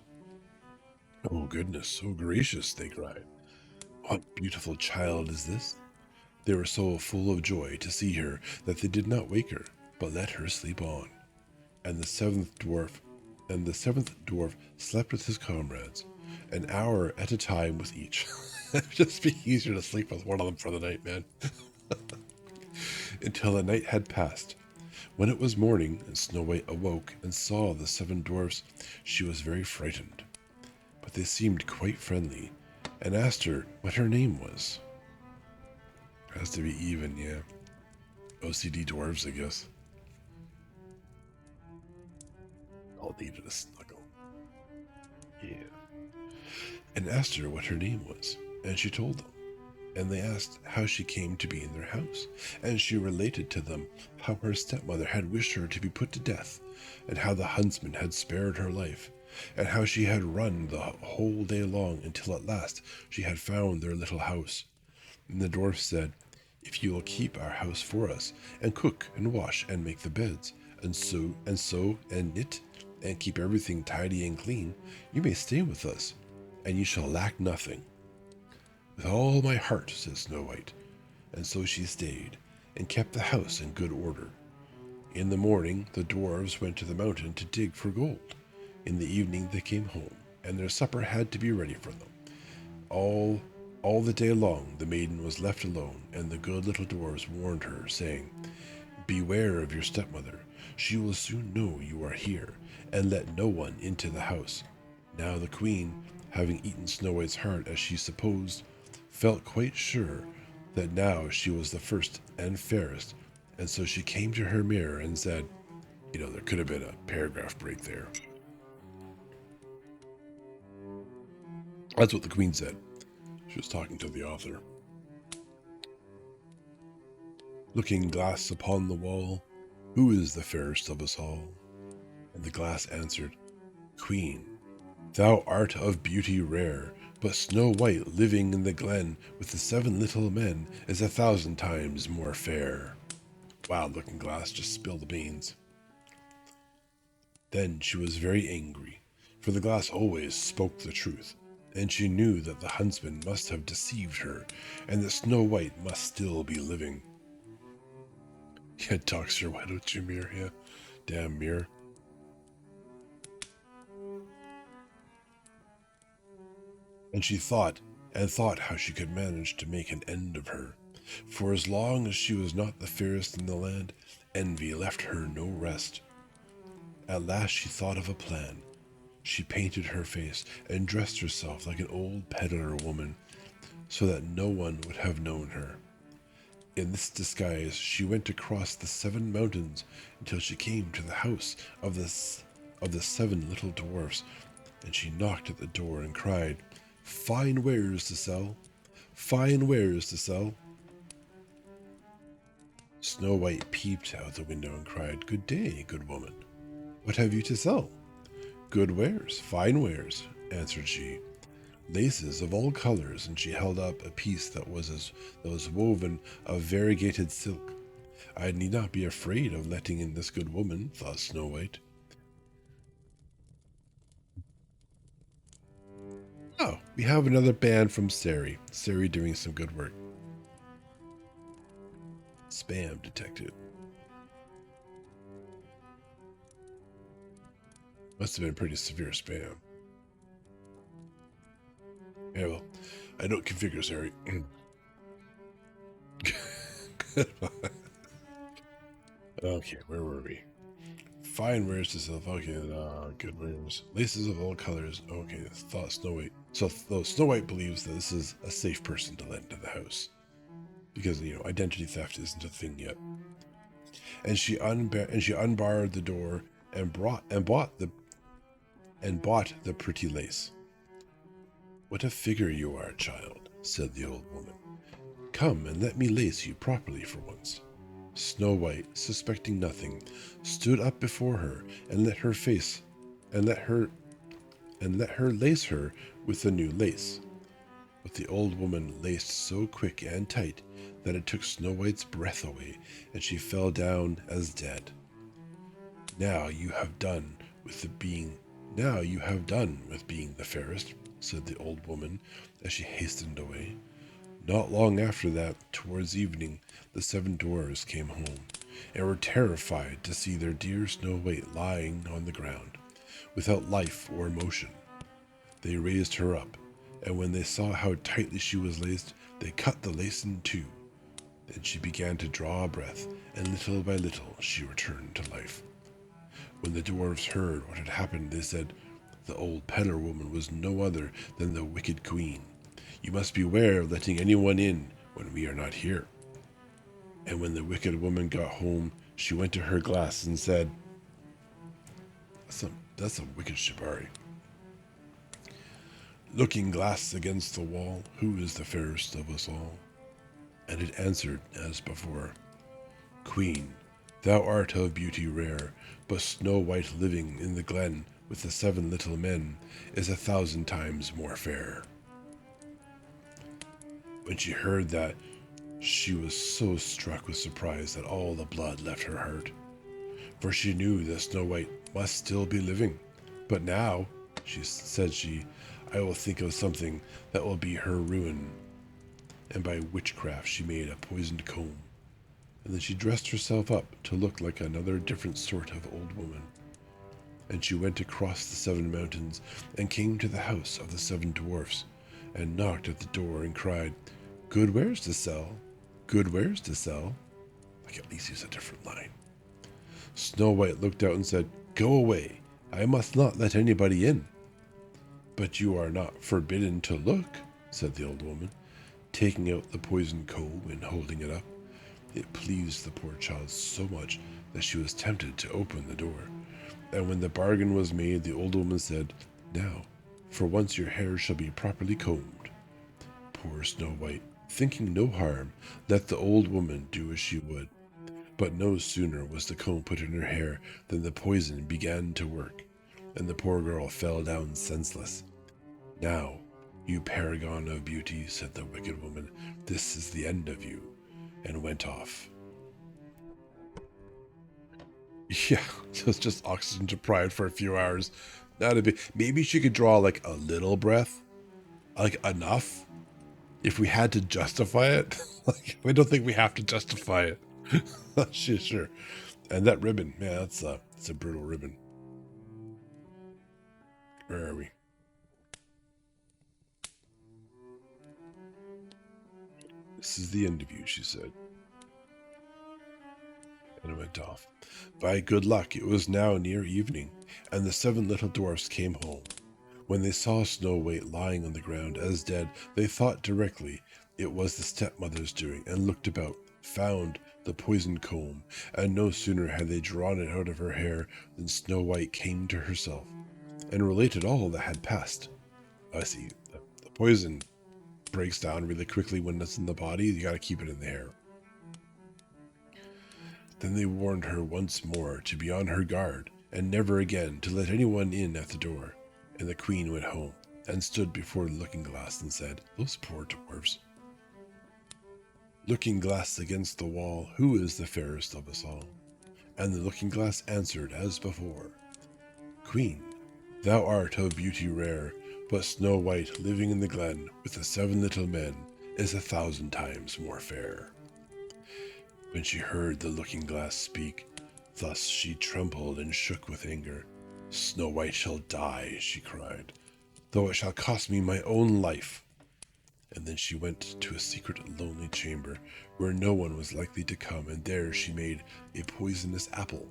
"Oh goodness, so gracious," they cried. "What beautiful child is this?" They were so full of joy to see her that they did not wake her, but let her sleep on. And the seventh dwarf slept with his comrades, an hour at a time with each. It'd just be easier to sleep with one of them for the night, man. Until the night had passed. When it was morning and Snow White awoke and saw the 7 dwarfs, she was very frightened. But they seemed quite friendly, and asked her what her name was. Has to be even, yeah. OCD dwarves, I guess. All needed a snuggle. Yeah. And asked her what her name was, and she told them. And they asked how she came to be in their house, and she related to them how her stepmother had wished her to be put to death, and how the huntsman had spared her life, and how she had run the whole day long until at last she had found their little house. And the dwarf said, "If you will keep our house for us, and cook and wash and make the beds, and sew and knit, and keep everything tidy and clean, you may stay with us, and you shall lack nothing." "With all my heart," said Snow White, and so she stayed, and kept the house in good order. In the morning the dwarves went to the mountain to dig for gold. In the evening they came home, and their supper had to be ready for them. All the day long the maiden was left alone, and the good little dwarves warned her, saying, "Beware of your stepmother. She will soon know you are here, and let no one into the house." Now the queen, having eaten Snow White's heart as she supposed, felt quite sure that now she was the first and fairest, and so she came to her mirror and said, there could have been a paragraph break there. That's what the queen said. She was talking to the author. "Looking glass upon the wall, who is the fairest of us all?" And the glass answered, "Queen, thou art of beauty rare, but Snow White living in the glen with the 7 little men is 1,000 times more fair." Wild Looking Glass just spilled the beans. Then she was very angry, for the glass always spoke the truth, and she knew that the huntsman must have deceived her, and that Snow White must still be living. "Yeah, Doctor, why don't you mirror? Yeah, damn mirror." And she thought and thought how she could manage to make an end of her, for as long as she was not the fairest in the land, envy left her no rest. At last she thought of a plan. She painted her face and dressed herself like an old peddler woman, so that no one would have known her. In this disguise she went across the 7 mountains until she came to the house of the 7 little dwarfs, and she knocked at the door and cried, "Fine wares to sell! Fine wares to sell!" Snow White peeped out the window and cried, "Good day, good woman. What have you to sell?" "Good wares, fine wares," answered she. "Laces of all colors," and she held up a piece that was woven of variegated silk. "I need not be afraid of letting in this good woman," thought Snow White. Oh, we have another band from Sari. Sari doing some good work. Spam detected. Must have been pretty severe spam. Yeah, well, I don't configure Sari. Okay, where were we? Fine wares to sell. Okay, good wares. Laces of all colors. Okay, thought Snow White. So Snow White believes that this is a safe person to let into the house because identity theft isn't a thing yet. And she unbarred the door and bought the pretty lace. "What a figure you are, child," said the old woman. "Come and let me lace you properly for once." Snow White, suspecting nothing, stood up before her and let her lace her with the new lace. But the old woman laced so quick and tight that it took Snow White's breath away, and she fell down as dead. Now you have done with being the fairest," said the old woman as she hastened away. Not long after that, towards evening, the 7 dwarfs came home, and were terrified to see their dear Snow White lying on the ground, without life or motion. They raised her up, and when they saw how tightly she was laced, they cut the lace in two. Then she began to draw a breath, and little by little she returned to life. When the dwarfs heard what had happened, they said, "The old peddler woman was no other than the wicked queen. You must beware of letting anyone in when we are not here." And when the wicked woman got home, she went to her glass and said, That's some wicked shibari. "Looking glass against the wall, who is the fairest of us all?" And it answered as before, "Queen, thou art of beauty rare, but Snow White living in the glen with the 7 little men is 1,000 times more fair." When she heard that, she was so struck with surprise that all the blood left her heart, for she knew that Snow White must still be living. But now, said she, "I will think of something that will be her ruin." And by witchcraft she made a poisoned comb, and then she dressed herself up to look like another different sort of old woman. And she went across the 7 mountains and came to the house of the 7 dwarfs, and knocked at the door and cried, "Good wares to sell, good wares to sell." Like, at least use a different line. Snow White looked out and said, "Go away, I must not let anybody in." "But you are not forbidden to look," said the old woman, taking out the poisoned comb and holding it up. It pleased the poor child so much that she was tempted to open the door. And when the bargain was made, the old woman said, "Now, for once your hair shall be properly combed." Poor Snow White, thinking no harm, let the old woman do as she would. But no sooner was the comb put in her hair than the poison began to work, and the poor girl fell down senseless. "Now, you paragon of beauty," said the wicked woman, "this is the end of you," and went off. Yeah, so it's just oxygen to pride for a few hours. That'd be, maybe she could draw like a little breath, like enough. If we had to justify it, like, we don't think we have to justify it. Sure. And that ribbon, man, it's a brutal ribbon. Where are we? "This is the end of you," she said, and went off. By good luck, it was now near evening, and the 7 little dwarfs came home. When they saw Snow White lying on the ground as dead, they thought directly it was the stepmother's doing, and looked about, found the poisoned comb, and no sooner had they drawn it out of her hair than Snow White came to herself, and related all that had passed. I see, the poison breaks down really quickly when it's in the body. You got to keep it in the hair. Then they warned her once more to be on her guard, and never again to let anyone in at the door. And the queen went home, and stood before the looking-glass, and said, "Those poor dwarves." Looking-glass against the wall, who is the fairest of us all? And the looking-glass answered as before, "Queen, thou art of beauty rare, but Snow White living in the glen with the 7 little men is 1,000 times more fair." When she heard the looking-glass speak, thus she trembled and shook with anger. "Snow White shall die," she cried, "though it shall cost me my own life." And then she went to a secret lonely chamber where no one was likely to come, and there she made a poisonous apple.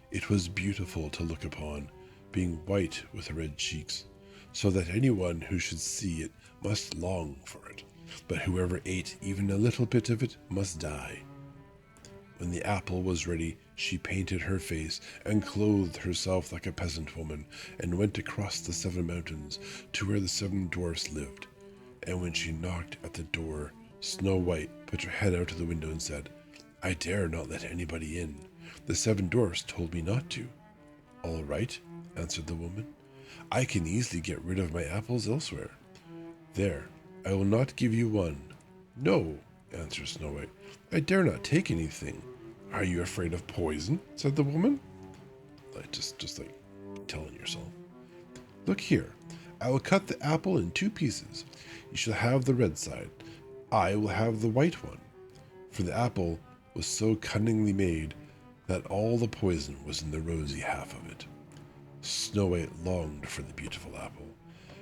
It was beautiful to look upon, being white with red cheeks, so that anyone who should see it must long for it, but whoever ate even a little bit of it must die. When the apple was ready, she painted her face and clothed herself like a peasant woman, and went across the 7 mountains to where the 7 dwarfs lived. And when she knocked at the door, Snow White put her head out of the window and said, "I dare not let anybody in. The 7 dwarfs told me not to." "All right," answered the woman. "I can easily get rid of my apples elsewhere. There, I will not give you one." "No," answered Snow White, "I dare not take anything." "Are you afraid of poison?" said the woman. Like just like telling yourself. "Look here, I will cut the apple in 2 pieces. You shall have the red side. I will have the white one." For the apple was so cunningly made that all the poison was in the rosy half of it. Snow White longed for the beautiful apple,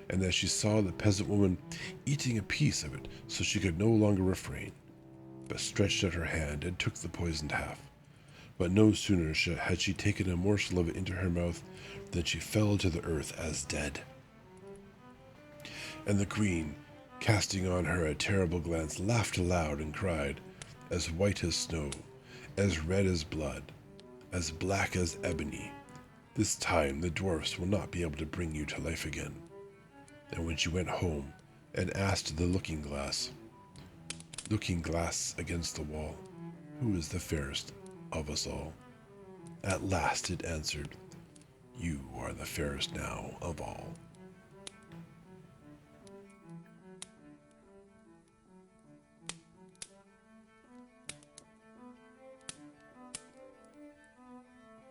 and as she saw the peasant woman eating a piece of it, so she could no longer refrain, but stretched out her hand and took the poisoned half. But no sooner had she taken a morsel of it into her mouth than she fell to the earth as dead. And the queen, casting on her a terrible glance, laughed aloud and cried, "As white as snow, as red as blood, as black as ebony, this time the dwarfs will not be able to bring you to life again." And when she went home and asked the looking-glass against the wall, "Who is the fairest of us all?" at last it answered, "You are the fairest now of all."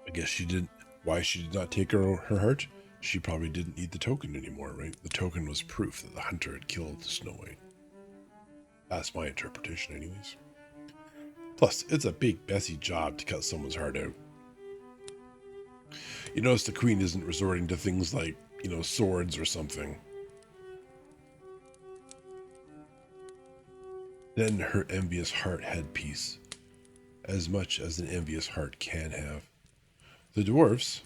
I guess she didn't. Why she did not take her heart? She probably didn't need the token anymore, right? The token was proof that the hunter had killed Snow White. That's my interpretation, anyways. Plus, it's a big, messy job to cut someone's heart out. You notice the queen isn't resorting to things like, swords or something. Then her envious heart had peace, as much as an envious heart can have. The dwarfs,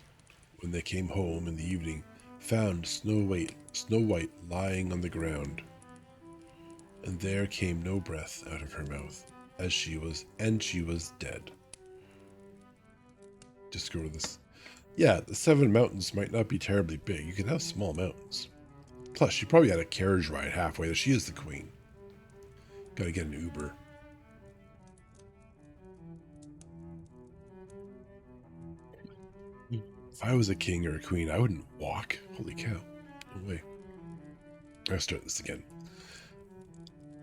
when they came home in the evening, found Snow White lying on the ground, and there came no breath out of her mouth, and she was dead. Just go to this. Yeah, the 7 mountains might not be terribly big. You can have small mountains. Plus, she probably had a carriage ride halfway there. She is the queen. Gotta get an Uber. If I was a king or a queen, I wouldn't walk. Holy cow. No way. I'll start this again.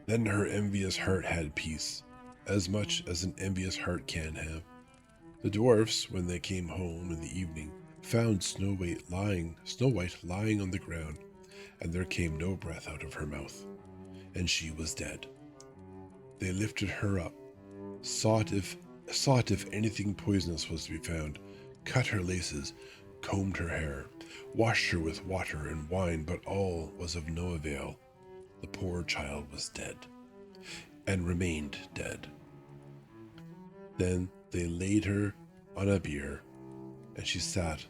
Then her envious heart had peace, as much as an envious heart can have. The dwarfs, when they came home in the evening, found Snow White lying on the ground, and there came no breath out of her mouth, and she was dead. They lifted her up, sought if anything poisonous was to be found, cut her laces, combed her hair, washed her with water and wine, but all was of no avail. The poor child was dead, and remained dead. Then they laid her on a bier, and she sat.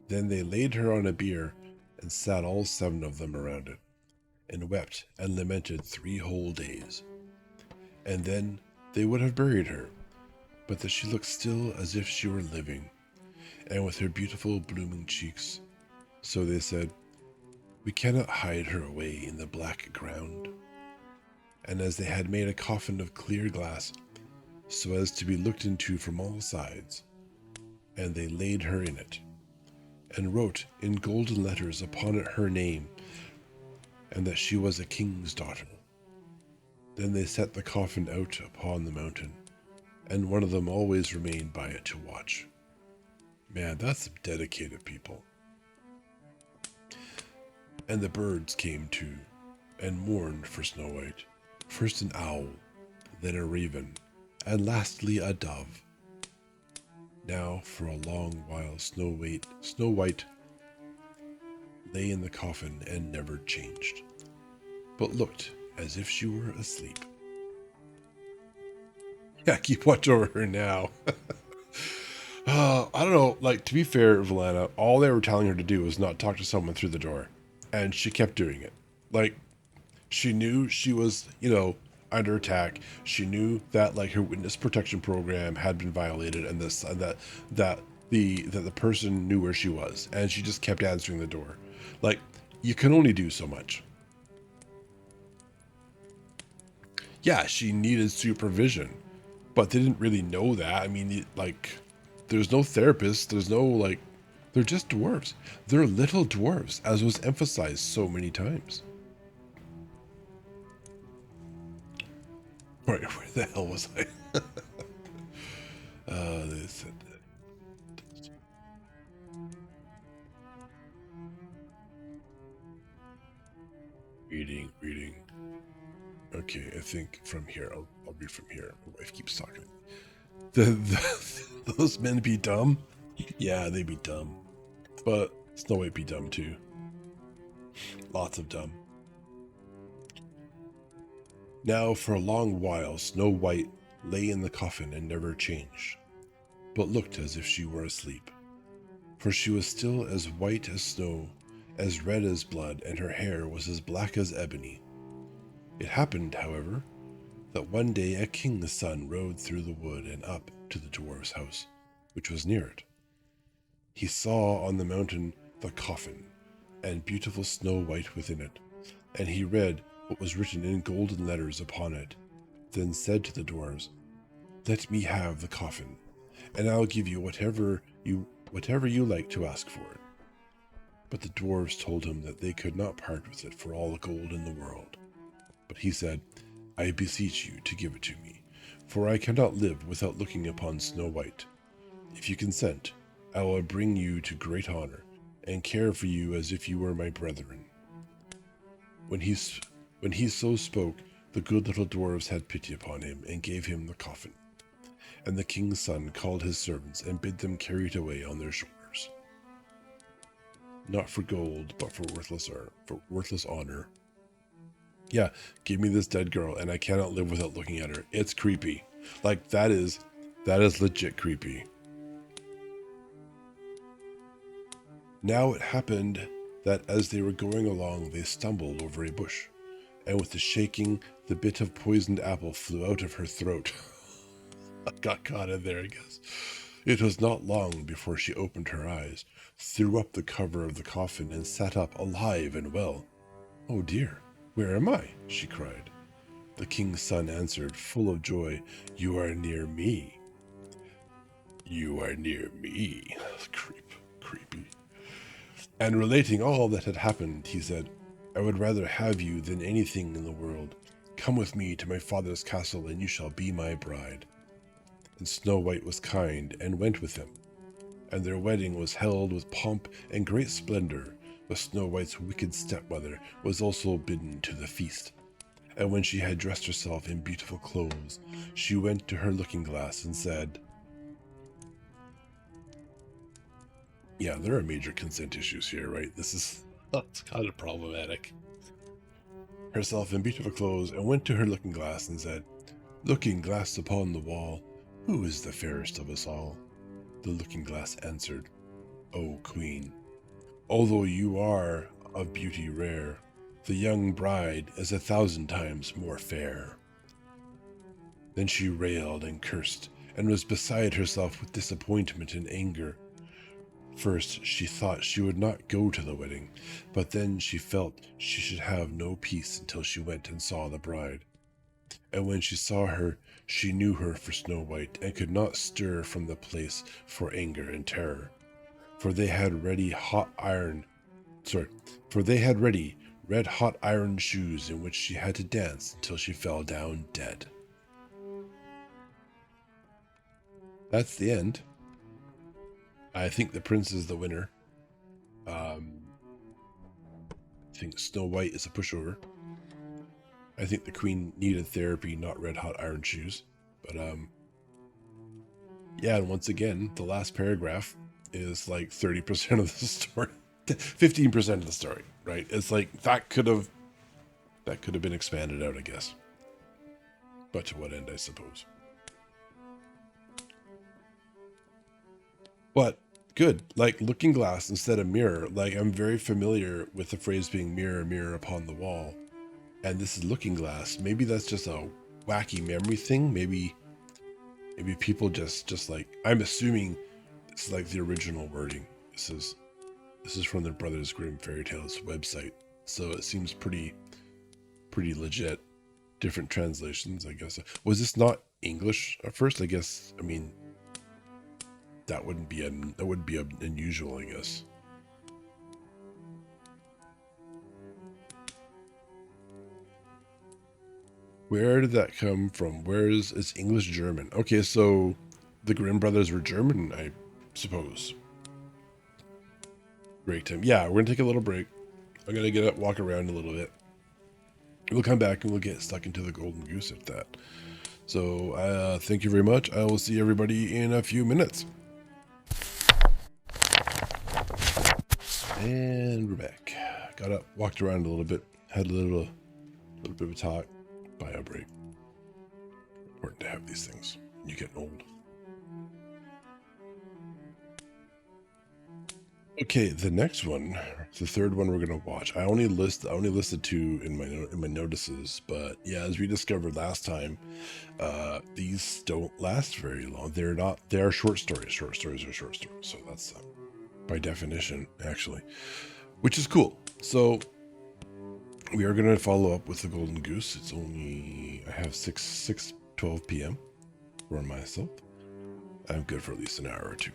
Then they laid her on a bier, and sat all 7 of them around it, and wept and lamented 3 whole days. And then they would have buried her, but that she looked still as if she were living, and with her beautiful blooming cheeks. So they said, "We cannot hide her away in the black ground." and as they had made a coffin of clear glass, so as to be looked into from all sides, and they laid her in it, and wrote in golden letters upon it her name, and that she was a king's daughter. Then they set the coffin out upon the mountain, and one of them always remained by it to watch. Man, that's some dedicated people. And the birds came too, and mourned for Snow White, first an owl, then a raven, and lastly a dove. Now for a long while Snow White lay in the coffin and never changed, but looked as if she were asleep. Yeah, keep watch over her now. I don't know, like, to be fair, Valana, all they were telling her to do was not talk to someone through the door, and she kept doing it. Like, she knew she was, under attack. She knew that, like, her witness protection program had been violated, and that the person knew where she was, and she just kept answering the door. Like, you can only do so much. Yeah, she needed supervision, but they didn't really know that. I mean, like, there's no therapist. There's no, like, they're just dwarves. They're little dwarves, as was emphasized so many times. Right, where the hell was I? They said reading. Okay, I think from here, I'll read from here. My wife keeps talking. Those men be dumb? Yeah, they be dumb. But Snow White be dumb too. Lots of dumb. Now for a long while Snow White lay in the coffin and never changed, but looked as if she were asleep. For she was still as white as snow, as red as blood, and her hair was as black as ebony. It happened, however, that one day a king's son rode through the wood and up to the dwarf's house, which was near it. He saw on the mountain the coffin, and beautiful Snow White within it, and he read what was written in golden letters upon it, then said to the dwarves, "Let me have the coffin, and I'll give you whatever you like to ask for it." But the dwarves told him that they could not part with it for all the gold in the world. But he said, "I beseech you to give it to me, for I cannot live without looking upon Snow White. If you consent, I will bring you to great honor, and care for you as if you were my brethren." When he so spoke, the good little dwarves had pity upon him, and gave him the coffin. And the king's son called his servants, and bid them carry it away on their shoulders. Not for gold, but for worthless honor. Yeah, give me this dead girl, and I cannot live without looking at her. It's creepy. Like, that is legit creepy. Now it happened that as they were going along, they stumbled over a bush, and with the shaking, the bit of poisoned apple flew out of her throat. I got caught in there, I guess. It was not long before she opened her eyes, threw up the cover of the coffin, and sat up alive and well. "Oh dear, where am I?" she cried. The king's son answered, full of joy, "You are near me." "You are near me." Creepy. And relating all that had happened, he said, "I would rather have you than anything in the world. Come with me to my father's castle, and you shall be my bride." And Snow White was kind, and went with him. And their wedding was held with pomp and great splendor, but Snow White's wicked stepmother was also bidden to the feast. And when she had dressed herself in beautiful clothes, she went to her looking-glass and said, yeah, there are major consent issues here, right? That's kind of problematic. Herself in beautiful clothes, and went to her looking-glass and said, "Looking-glass upon the wall, who is the fairest of us all?" The looking-glass answered, "O queen, although you are of beauty rare, the young bride is 1,000 times more fair." Then she railed and cursed, and was beside herself with disappointment and anger. First, she thought she would not go to the wedding, but then she felt she should have no peace until she went and saw the bride. And when she saw her, she knew her for Snow White, and could not stir from the place for anger and terror. For they had ready red hot iron shoes in which she had to dance until she fell down dead. That's the end. I think the prince is the winner. I think Snow White is a pushover. I think the queen needed therapy, not red hot iron shoes. But yeah, and once again, the last paragraph is like 30% of the story, 15% of the story, right? It's like that could have been expanded out, I guess. But to what end, I suppose. But good, like looking glass instead of mirror. Like I'm very familiar with the phrase being mirror, mirror upon the wall. And this is looking glass. Maybe that's just a wacky memory thing. Maybe people just like, I'm assuming it's like the original wording. This is from the Brothers Grimm Fairy Tales website. So it seems pretty legit. Different translations, I guess. Was this not English at first? I guess, I mean, that wouldn't be unusual, I guess. Where did that come from? It's English German? Okay, so the Grimm brothers were German, I suppose. Great, Tim. Yeah, we're gonna take a little break. I'm gonna get up, walk around a little bit. We'll come back and we'll get stuck into the Golden Goose at that. So thank you very much. I will see everybody in a few minutes. And we're back. Got up, walked around a little bit, had a little bit of a talk. Bio break. Important to have these things. You get old. Okay, the next one, the third one we're gonna watch. I only listed two in my notices, but yeah, as we discovered last time, these don't last very long. They are short stories. Short stories are short stories, so that's by definition, actually, which is cool. So we are gonna follow up with the Golden Goose. It's only, I have 12 p.m. for myself. I'm good for at least an hour or two.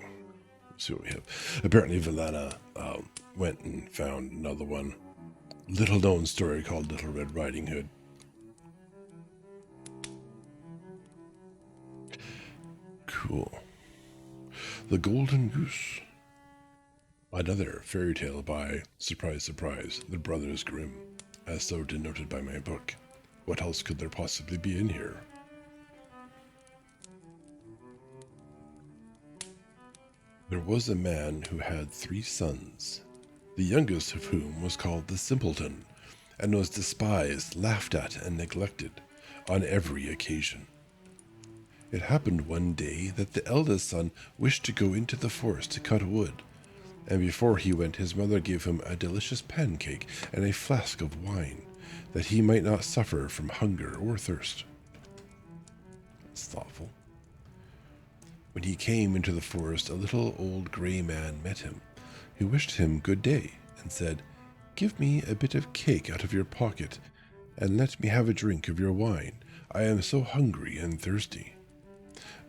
See what we have. Apparently Valana went and found another one, little known story called Little Red Riding Hood. Cool. The Golden Goose. Another fairy tale by, surprise, surprise, the Brothers Grimm, as so denoted by my book. What else could there possibly be in here? There was a man who had 3 sons, the youngest of whom was called the Simpleton, and was despised, laughed at, and neglected on every occasion. It happened one day that the eldest son wished to go into the forest to cut wood, and before he went his mother gave him a delicious pancake and a flask of wine, that he might not suffer from hunger or thirst. That's thoughtful. When he came into the forest, a little old grey man met him, who wished him good day, and said, "Give me a bit of cake out of your pocket, and let me have a drink of your wine. I am so hungry and thirsty."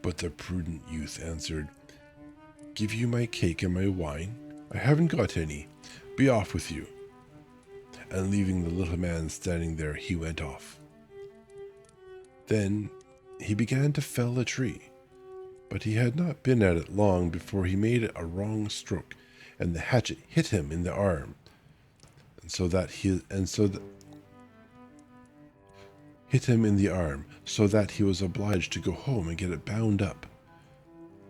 But the prudent youth answered, "Give you my cake and my wine? I haven't got any. Be off with you." And leaving the little man standing there, he went off. Then he began to fell a tree, but he had not been at it long before he made a wrong stroke, and the hatchet hit him in the arm, so that he was obliged to go home and get it bound up.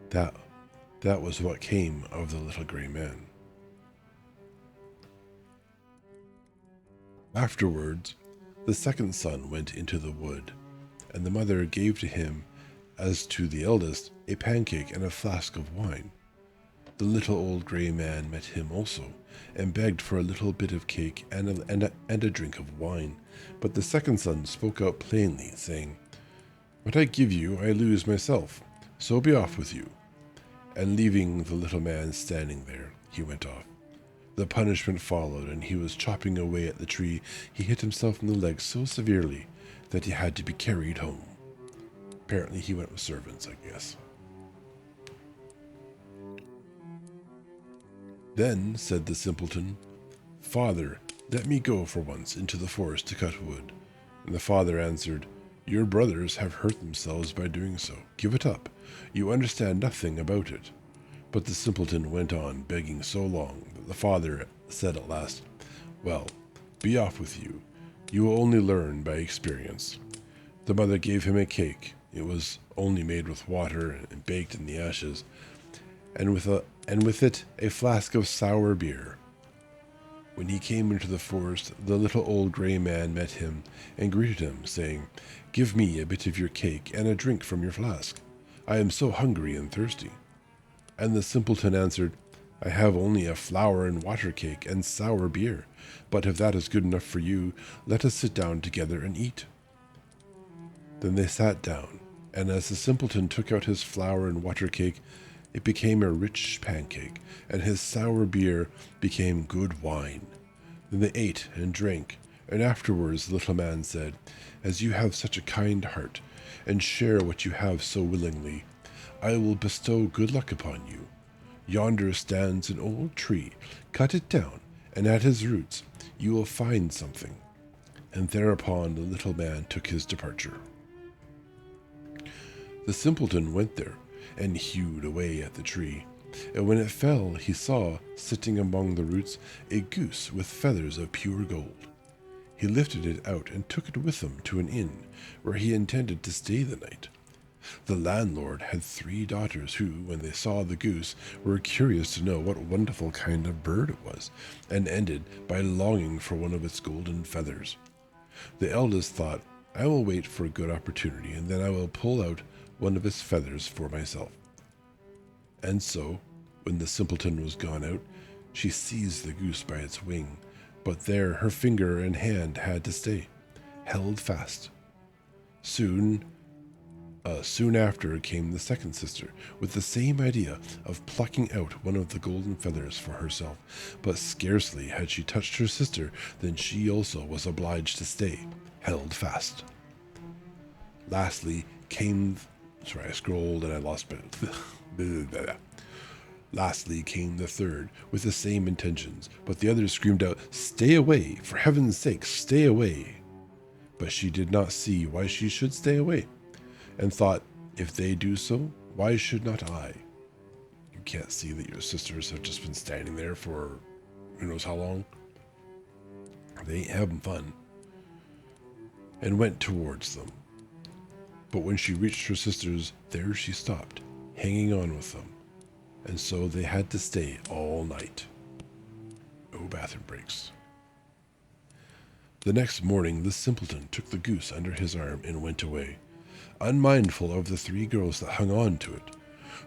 That was what came of the little grey man. Afterwards, the second son went into the wood, and the mother gave to him, as to the eldest, a pancake and a flask of wine. The little old grey man met him also, and begged for a little bit of cake and a drink of wine. But the second son spoke out plainly, saying, "What I give you I lose myself, so be off with you." And leaving the little man standing there, he went off. The punishment followed, and he was chopping away at the tree. He hit himself in the leg so severely that he had to be carried home. Apparently he went with servants, I guess. Then said the simpleton, "Father, let me go for once into the forest to cut wood." And the father answered, "Your brothers have hurt themselves by doing so. Give it up. You understand nothing about it." But the simpleton went on begging so long that the father said at last, "Well, be off with you. You will only learn by experience." The mother gave him a cake. It was only made with water and baked in the ashes, and with it a flask of sour beer. When he came into the forest, the little old gray man met him and greeted him, saying, "Give me a bit of your cake and a drink from your flask. I am so hungry and thirsty." And the simpleton answered, "I have only a flour and water cake and sour beer, but if that is good enough for you, let us sit down together and eat." Then they sat down, and as the simpleton took out his flour and water cake, it became a rich pancake, and his sour beer became good wine. Then they ate and drank, and afterwards the little man said, "As you have such a kind heart, and share what you have so willingly, I will bestow good luck upon you. Yonder stands an old tree. Cut it down, and at its roots you will find something." And thereupon the little man took his departure. The simpleton went there, and hewed away at the tree, and when it fell he saw, sitting among the roots, a goose with feathers of pure gold. He lifted it out and took it with him to an inn, where he intended to stay the night. The landlord had 3 daughters who, when they saw the goose, were curious to know what wonderful kind of bird it was, and ended by longing for one of its golden feathers. The eldest thought, "I will wait for a good opportunity, and then I will pull out one of its feathers for myself." And so, when the simpleton was gone out, she seized the goose by its wing, but there her finger and hand had to stay, held fast. Soon after came the second sister, with the same idea of plucking out one of the golden feathers for herself, but scarcely had she touched her sister than she also was obliged to stay, held fast. Lastly came... Sorry, I scrolled and I lost it. Lastly came the third, with the same intentions, but the others screamed out, "Stay away! For heaven's sake, stay away!" But she did not see why she should stay away, and thought, "If they do so, why should not I?" You can't see that your sisters have just been standing there for who knows how long. They ain't having fun. And went towards them. But when she reached her sisters, there she stopped, hanging on with them. And so they had to stay all night. No bathroom breaks. The next morning, the simpleton took the goose under his arm and went away, unmindful of the 3 girls that hung on to it.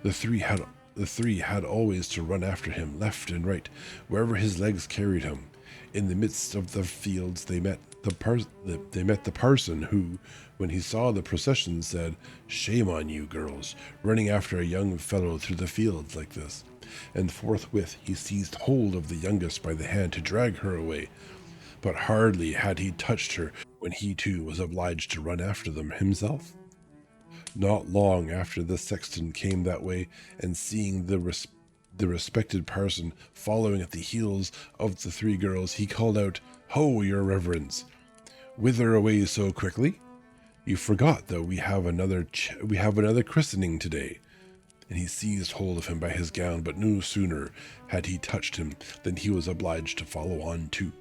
The three had always to run after him left and right, wherever his legs carried him. In the midst of the fields they met the parson who, when he saw the procession, said, "Shame on you, girls, running after a young fellow through the fields like this." And forthwith he seized hold of the youngest by the hand to drag her away. But hardly had he touched her when he too was obliged to run after them himself. Not long after the sexton came that way, and seeing the respected parson following at the heels of the 3 girls, he called out, "Ho, your reverence! Whither away so quickly? You forgot that we have another christening today." And he seized hold of him by his gown, but no sooner had he touched him than he was obliged to follow on too.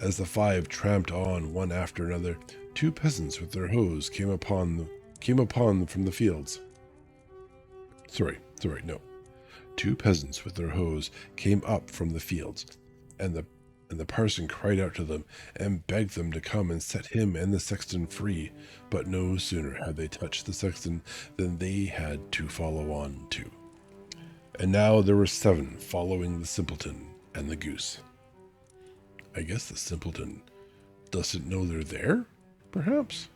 As the 5 tramped on one after another, 2 peasants with their hoes came upon them from the fields. No. 2 peasants with their hoes came up from the fields, and the parson cried out to them and begged them to come and set him and the sexton free. But no sooner had they touched the sexton than they had to follow on too. And now there were 7 following the simpleton and the goose. I guess the simpleton doesn't know they're there, perhaps?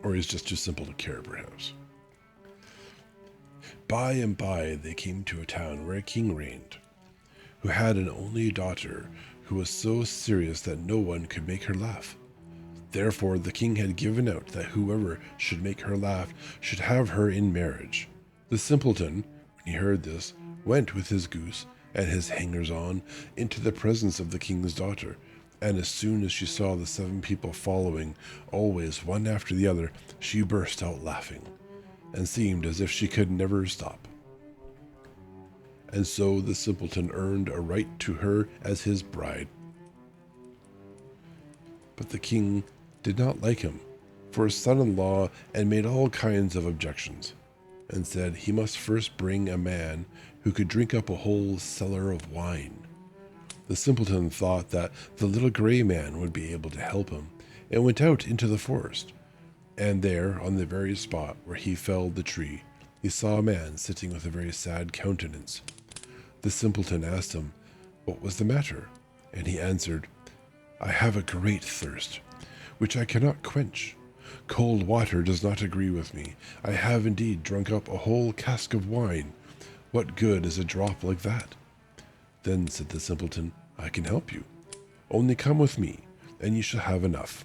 Or he's just too simple to care, perhaps. By and by they came to a town where a king reigned, who had an only daughter who was so serious that no one could make her laugh. Therefore the king had given out that whoever should make her laugh should have her in marriage. The simpleton, when he heard this, went with his goose and his hangers-on into the presence of the king's daughter, and as soon as she saw the 7 people following, always one after the other, she burst out laughing, and seemed as if she could never stop. And so the simpleton earned a right to her as his bride. But the king did not like him for his son-in-law, and made all kinds of objections, and said he must first bring a man who could drink up a whole cellar of wine. The simpleton thought that the little gray man would be able to help him, and went out into the forest. And there, on the very spot where he felled the tree, he saw a man sitting with a very sad countenance. The simpleton asked him what was the matter, and he answered, "I have a great thirst, which I cannot quench. Cold water does not agree with me. I have indeed drunk up a whole cask of wine. What good is a drop like that?" Then said the simpleton, "I can help you. Only come with me, and you shall have enough."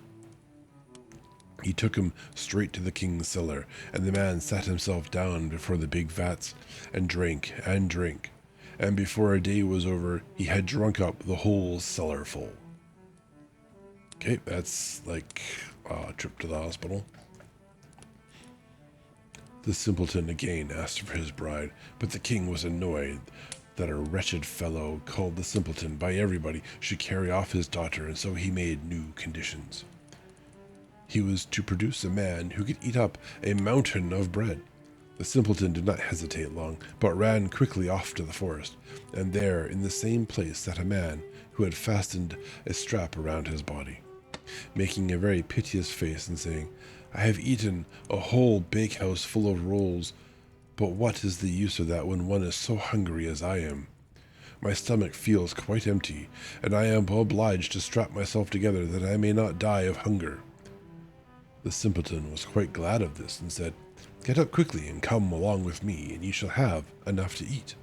He took him straight to the king's cellar, and the man sat himself down before the big vats, and drank and drank, and before a day was over, he had drunk up the whole cellar full. Okay, that's like a trip to the hospital. The simpleton again asked for his bride, but the king was annoyed that a wretched fellow called the simpleton by everybody should carry off his daughter, and so he made new conditions. He was to produce a man who could eat up a mountain of bread. The simpleton did not hesitate long, but ran quickly off to the forest, and there, in the same place, sat a man who had fastened a strap around his body, making a very piteous face and saying, "I have eaten a whole bakehouse full of rolls, but what is the use of that when one is so hungry as I am? My stomach feels quite empty, and I am obliged to strap myself together that I may not die of hunger." The simpleton was quite glad of this, and said, "Get up quickly and come along with me, and you shall have enough to eat."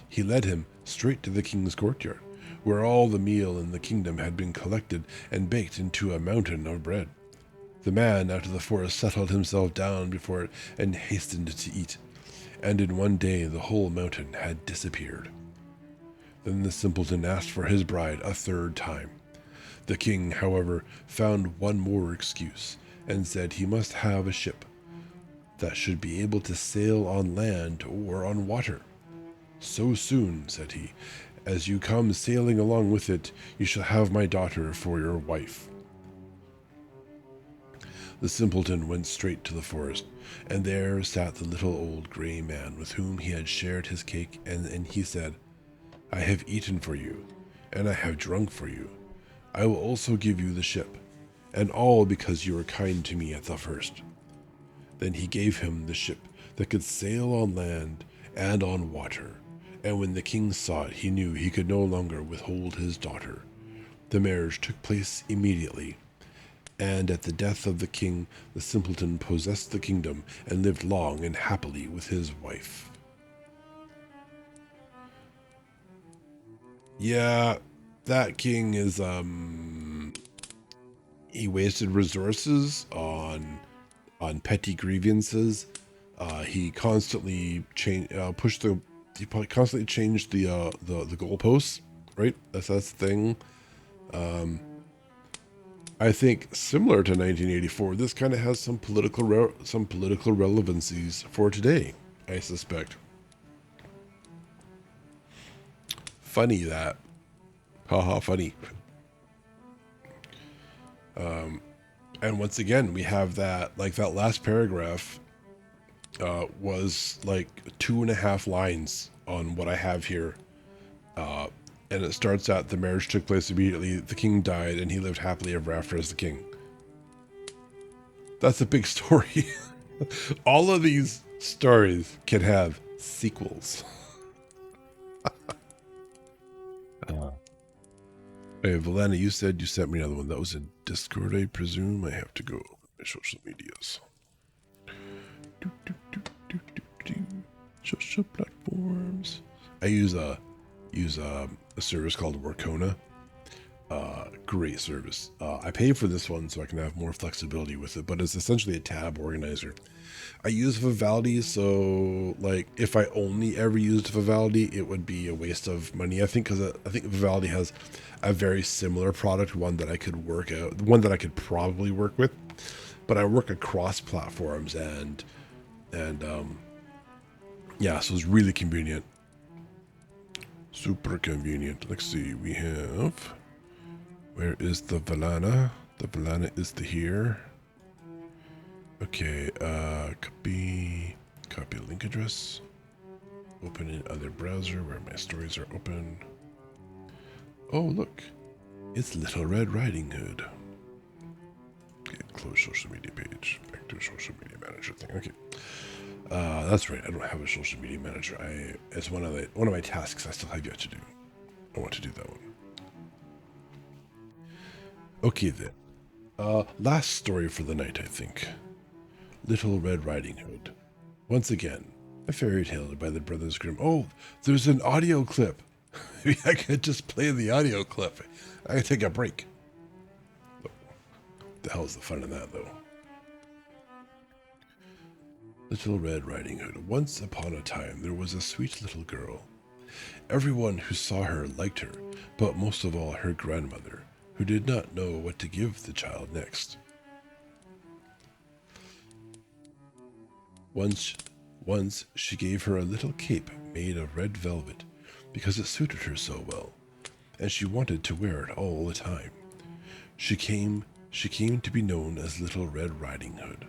He led him straight to the king's courtyard, where all the meal in the kingdom had been collected and baked into a mountain of bread. The man out of the forest settled himself down before it and hastened to eat, and in one day the whole mountain had disappeared. Then the simpleton asked for his bride a 3rd time. The king, however, found one more excuse, and said he must have a ship that should be able to sail on land or on water. "So soon," said he, "as you come sailing along with it, you shall have my daughter for your wife." The simpleton went straight to the forest, and there sat the little old gray man with whom he had shared his cake, and he said, "I have eaten for you, and I have drunk for you. I will also give you the ship, and all because you were kind to me at the first." Then he gave him the ship that could sail on land and on water, and when the king saw it, he knew he could no longer withhold his daughter. The marriage took place immediately, and at the death of the king, the simpleton possessed the kingdom and lived long and happily with his wife. Yeah, that king is, he wasted resources on petty grievances. He constantly changed the goalposts, right? That's the thing. I think similar to 1984, this kind of has some political relevancies for today, I suspect. Funny that. Haha, funny. And once again, we have that, like that last paragraph was like 2.5 lines on what I have here. And it starts out, the marriage took place immediately, the king died, and he lived happily ever after as the king. That's a big story. All of these stories can have sequels. Hey, Valana, you said you sent me another one. That was in Discord, I presume. I have to go on my social medias. Social platforms. I use a service called Workona. Great service. I pay for this one so I can have more flexibility with it, but it's essentially a tab organizer. I use Vivaldi, so like if I only ever used Vivaldi, it would be a waste of money. I think because I think Vivaldi has a very similar product, one that I could work out, one that I could probably work with. But I work across platforms and yeah, so it's really convenient, super convenient. Let's see, we have. Where is the Valana? The Valana is the here. Okay, copy link address. Open in other browser where my stories are open. Oh, look. It's Little Red Riding Hood. Okay, close social media page. Back to social media manager thing. Okay. That's right. I don't have a social media manager. It's one of my tasks I still have yet to do. I want to do that one. Okay then. Last story for the night, I think. Little Red Riding Hood. Once again, a fairy tale by the Brothers Grimm. Oh, there's an audio clip. Maybe I could just play the audio clip. I could take a break. What the hell's the fun in that, though? Little Red Riding Hood. Once upon a time, there was a sweet little girl. Everyone who saw her liked her, but most of all her grandmother, who did not know what to give the child next. Once she gave her a little cape made of red velvet, because it suited her so well, and she wanted to wear it all the time. She came to be known as Little Red Riding Hood.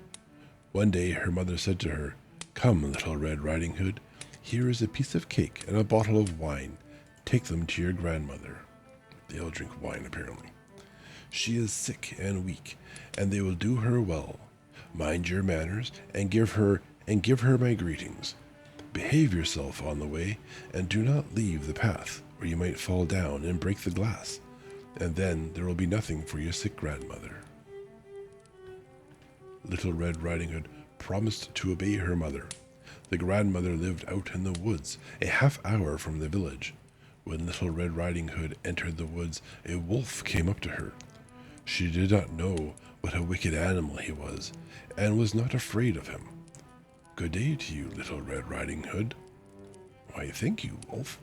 One day her mother said to her, "Come, Little Red Riding Hood, here is a piece of cake and a bottle of wine. Take them to your grandmother." They all drink wine, apparently. "She is sick and weak, and they will do her well. Mind your manners and give her my greetings. Behave yourself on the way, and do not leave the path, or you might fall down and break the glass, and then there will be nothing for your sick grandmother." Little Red Riding Hood promised to obey her mother. The grandmother lived out in the woods, a half hour from the village. When Little Red Riding Hood entered the woods, a wolf came up to her. She did not know what a wicked animal he was, and was not afraid of him. "Good day to you, Little Red Riding Hood." "Why, thank you, wolf."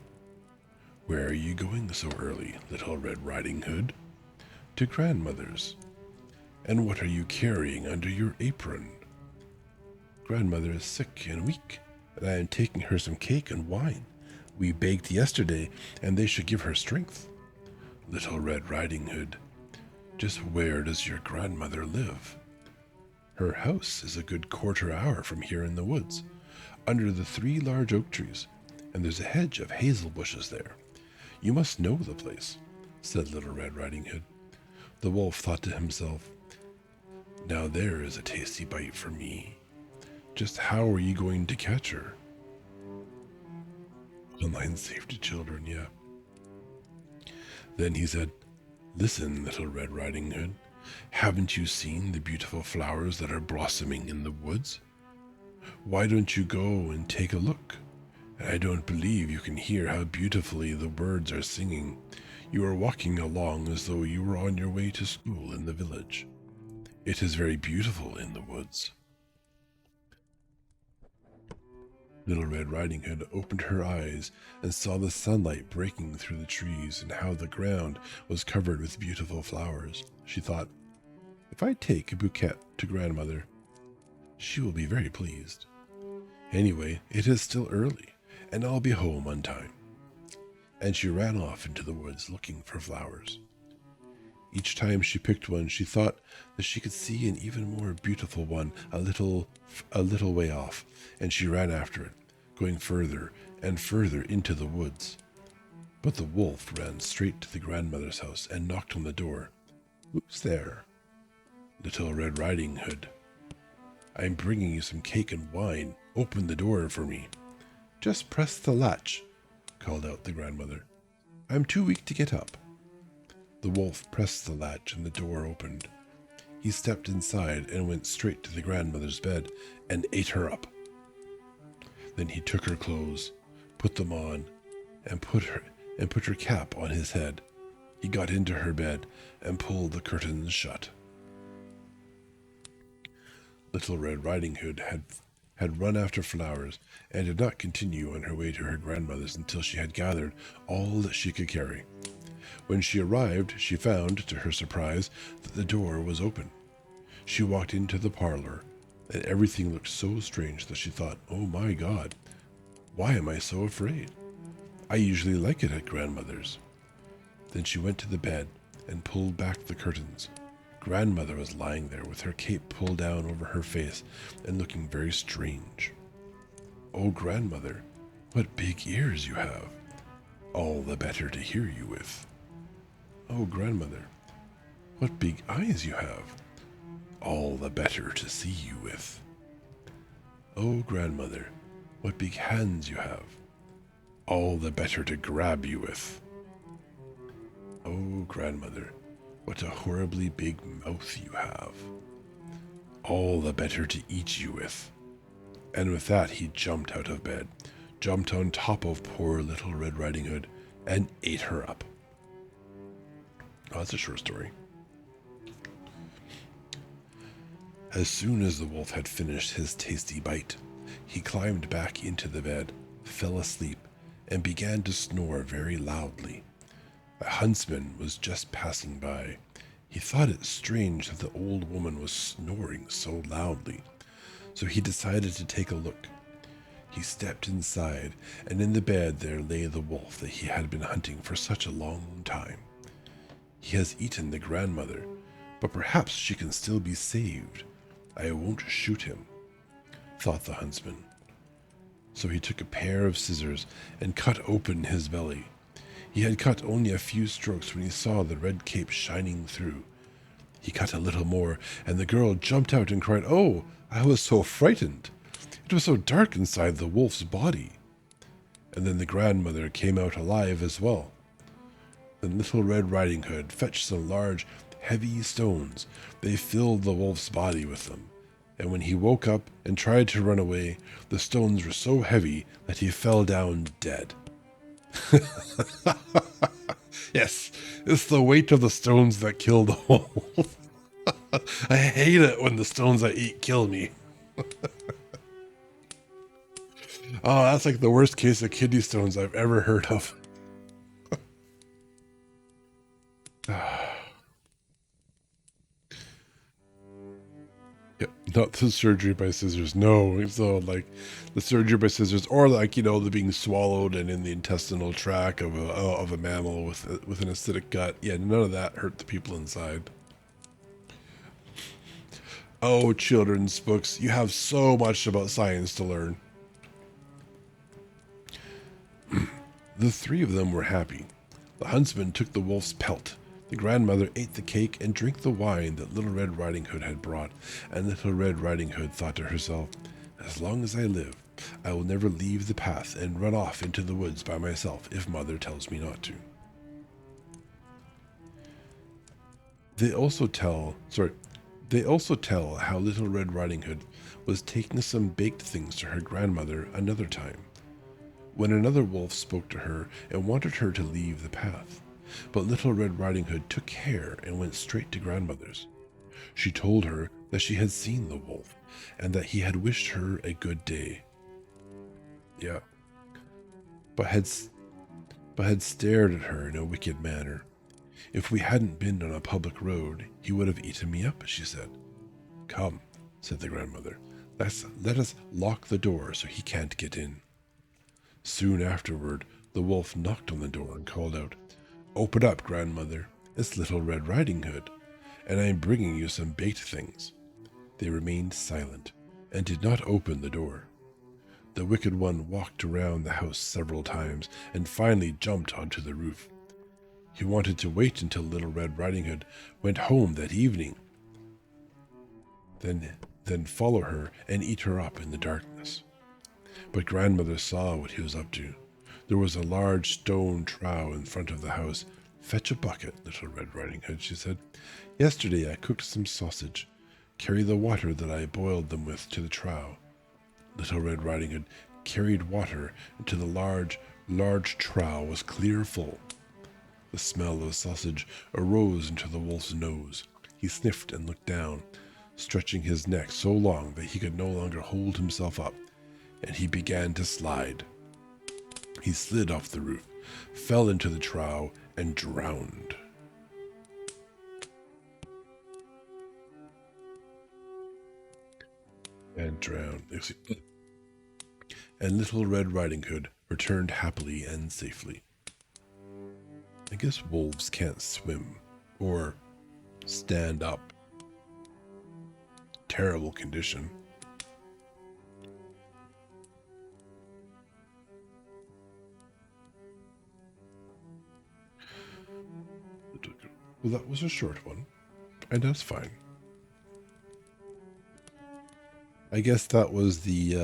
"Where are you going so early, Little Red Riding Hood?" "To grandmother's." "And what are you carrying under your apron?" "Grandmother is sick and weak, and I am taking her some cake and wine. We baked yesterday, and they should give her strength." "Little Red Riding Hood, just where does your grandmother live?" "Her house is a good quarter hour from here in the woods, under the 3 large oak trees, and there's a hedge of hazel bushes there. You must know the place," said Little Red Riding Hood. The wolf thought to himself, "Now there is a tasty bite for me. Just how are you going to catch her?" Online safety children, yeah. Then he said, "Listen, Little Red Riding Hood, haven't you seen the beautiful flowers that are blossoming in the woods? Why don't you go and take a look? And I don't believe you can hear how beautifully the birds are singing. You are walking along as though you were on your way to school in the village. It is very beautiful in the woods." Little Red Riding Hood opened her eyes and saw the sunlight breaking through the trees and how the ground was covered with beautiful flowers. She thought, "If I take a bouquet to grandmother, she will be very pleased. Anyway, it is still early, and I'll be home on time." And she ran off into the woods looking for flowers. Each time she picked one, she thought that she could see an even more beautiful one a little way off, and she ran after it, going further and further into the woods. But the wolf ran straight to the grandmother's house and knocked on the door. "Who's there?" "Little Red Riding Hood. I'm bringing you some cake and wine. Open the door for me." "Just press the latch," called out the grandmother. "I'm too weak to get up." The wolf pressed the latch and the door opened. He stepped inside and went straight to the grandmother's bed and ate her up. Then he took her clothes, put them on, and put her cap on his head. He got into her bed and pulled the curtains shut. Little Red Riding Hood had run after flowers and did not continue on her way to her grandmother's until she had gathered all that she could carry. When she arrived, she found, to her surprise, that the door was open. She walked into the parlor, and everything looked so strange that she thought, "Oh my God, why am I so afraid? I usually like it at grandmother's." Then she went to the bed and pulled back the curtains. Grandmother was lying there with her cape pulled down over her face and looking very strange. "Oh, grandmother, what big ears you have! All the better to hear you with." "Oh, grandmother, what big eyes you have! All the better to see you with." "Oh, grandmother, what big hands you have! All the better to grab you with." "Oh, grandmother, what a horribly big mouth you have! All the better to eat you with." And with that, he jumped out of bed, jumped on top of poor Little Red Riding Hood, and ate her up. Oh, that's a short story. As soon as the wolf had finished his tasty bite, he climbed back into the bed, fell asleep, and began to snore very loudly. A huntsman was just passing by. He thought it strange that the old woman was snoring so loudly, so he decided to take a look. He stepped inside, and in the bed there lay the wolf that he had been hunting for such a long time. "He has eaten the grandmother, but perhaps she can still be saved. I won't shoot him," thought the huntsman. So he took a pair of scissors and cut open his belly. He had cut only a few strokes when he saw the red cape shining through. He cut a little more, and the girl jumped out and cried, "Oh, I was so frightened. It was so dark inside the wolf's body." And then the grandmother came out alive as well. Then Little Red Riding Hood fetched some large, heavy stones. They filled the wolf's body with them, and when he woke up and tried to run away, the stones were so heavy that he fell down dead. Yes, it's the weight of the stones that kill the wolf. I hate it when the stones I eat kill me. Oh, that's like the worst case of kidney stones I've ever heard of. Yeah, not the surgery by scissors. No, so like the surgery by scissors, or like the being swallowed and in the intestinal tract of a mammal with an acidic gut. Yeah, none of that hurt the people inside. Oh, children's books, you have so much about science to learn. The three of them were happy. The huntsman took the wolf's pelt. The grandmother ate the cake and drank the wine that Little Red Riding Hood had brought, and Little Red Riding Hood thought to herself, "As long as I live, I will never leave the path and run off into the woods by myself if Mother tells me not to." They also tell how Little Red Riding Hood was taking some baked things to her grandmother another time, when another wolf spoke to her and wanted her to leave the path. But Little Red Riding Hood took care and went straight to grandmother's. She told her that she had seen the wolf and that he had wished her a good day. Yeah, but had stared at her in a wicked manner. "If we hadn't been on a public road, he would have eaten me up," she said. "Come," said the grandmother, let us lock the door so he can't get in." Soon afterward, the wolf knocked on the door and called out, "Open up, grandmother. It's Little Red Riding Hood, and I am bringing you some baked things." They remained silent and did not open the door. The wicked one walked around the house several times and finally jumped onto the roof. He wanted to wait until Little Red Riding Hood went home that evening, then follow her and eat her up in the darkness. But grandmother saw what he was up to. There was a large stone trough in front of the house. "Fetch a bucket, Little Red Riding Hood," she said. "Yesterday I cooked some sausage. Carry the water that I boiled them with to the trough." Little Red Riding Hood carried water until the large trough was clear full. The smell of sausage arose into the wolf's nose. He sniffed and looked down, stretching his neck so long that he could no longer hold himself up, and he began to slide. He slid off the roof, fell into the trough, and drowned. And Little Red Riding Hood returned happily and safely. I guess wolves can't swim or stand up. Terrible condition. Well, that was a short one, and that's fine. I guess that was the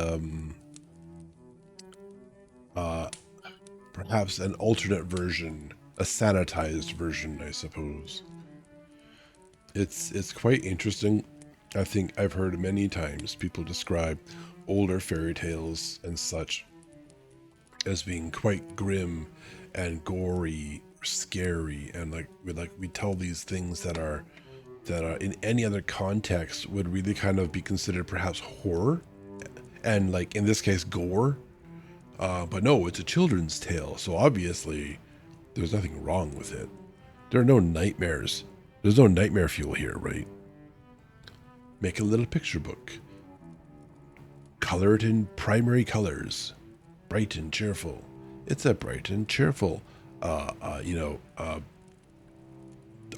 perhaps an alternate version, a sanitized version, I suppose. It's quite interesting. I think I've heard many times people describe older fairy tales and such as being quite grim and gory, scary, and we tell these things that are in any other context would really kind of be considered perhaps horror, and like in this case gore. But no, it's a children's tale, so obviously there's nothing wrong with it. There are no nightmares. There's no nightmare fuel here, right? Make a little picture book. Color it in primary colors. Bright and cheerful. It's a bright and cheerful,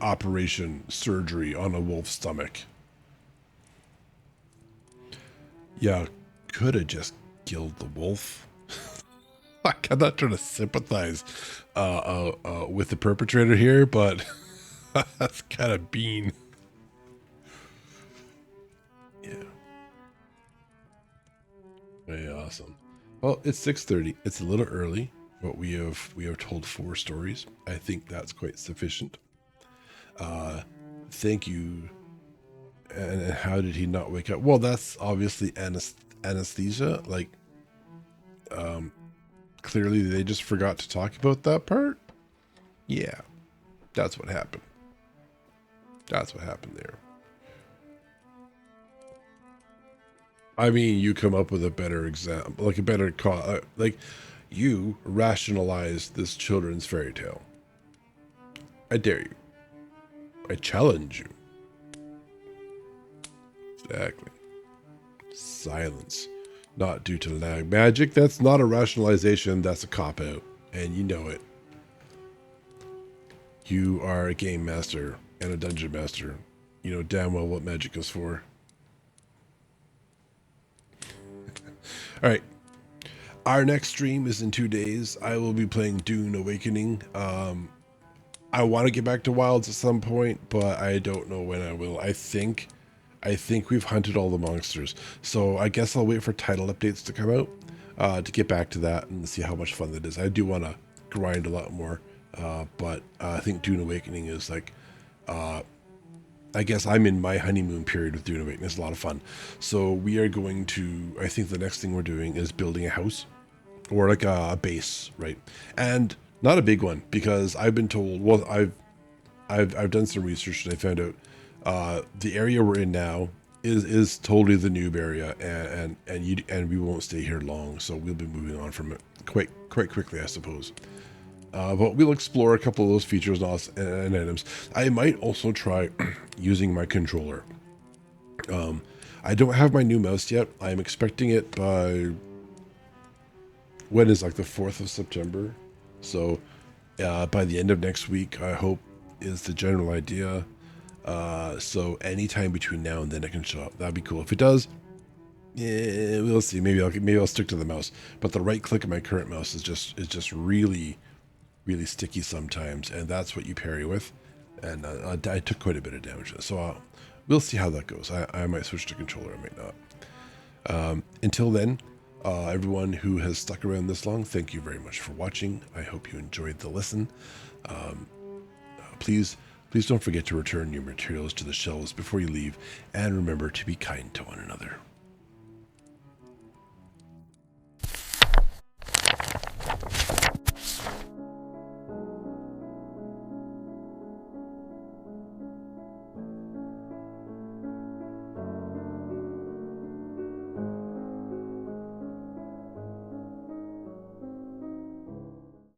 operation surgery on a wolf's stomach. Yeah, could have just killed the wolf. I'm not trying to sympathize with the perpetrator here, but that's kind of bean. Yeah. Very awesome. Well, it's 6:30. It's a little early, but we have told 4 stories. I think that's quite sufficient. Thank you. And how did he not wake up? Well, that's obviously anesthesia. Like, clearly they just forgot to talk about that part. Yeah, that's what happened. That's what happened there. I mean, you come up with a better example, like a better like you rationalize this children's fairy tale. I dare you. I challenge you. Exactly. Silence. Not due to lag magic. That's not a rationalization. That's a cop-out. And you know it. You are a game master and a dungeon master. You know damn well what magic is for. Alright. Our next stream is in 2 days. I will be playing Dune Awakening. I want to get back to Wilds at some point, but I don't know when I will. I think we've hunted all the monsters. So I guess I'll wait for title updates to come out to get back to that and see how much fun that is. I do want to grind a lot more, but I think Dune Awakening is like, I guess I'm in my honeymoon period with Dune Awakening. It's a lot of fun. So we are going to, I think the next thing we're doing is building a house or like a base, right? And not a big one, because I've been told, well, I've done some research and I found out the area we're in now is totally the noob area, and we won't stay here long, so we'll be moving on from it quite quickly, I suppose. But we'll explore a couple of those features and items. I might also try using my controller. I don't have my new mouse yet. I'm expecting it by, when is like the 4th of September? So by the end of next week, I hope, is the general idea. So anytime between now and then it can show up. That'd be cool. If it does, yeah, we'll see. Maybe I'll stick to the mouse. But the right click of my current mouse is just really sticky sometimes, and that's what you parry with. And I took quite a bit of damage. So we'll see how that goes. I might switch to controller. I might not. Until then, everyone who has stuck around this long, thank you very much for watching. I hope you enjoyed the listen. Please don't forget to return your materials to the shelves before you leave, and remember to be kind to one another.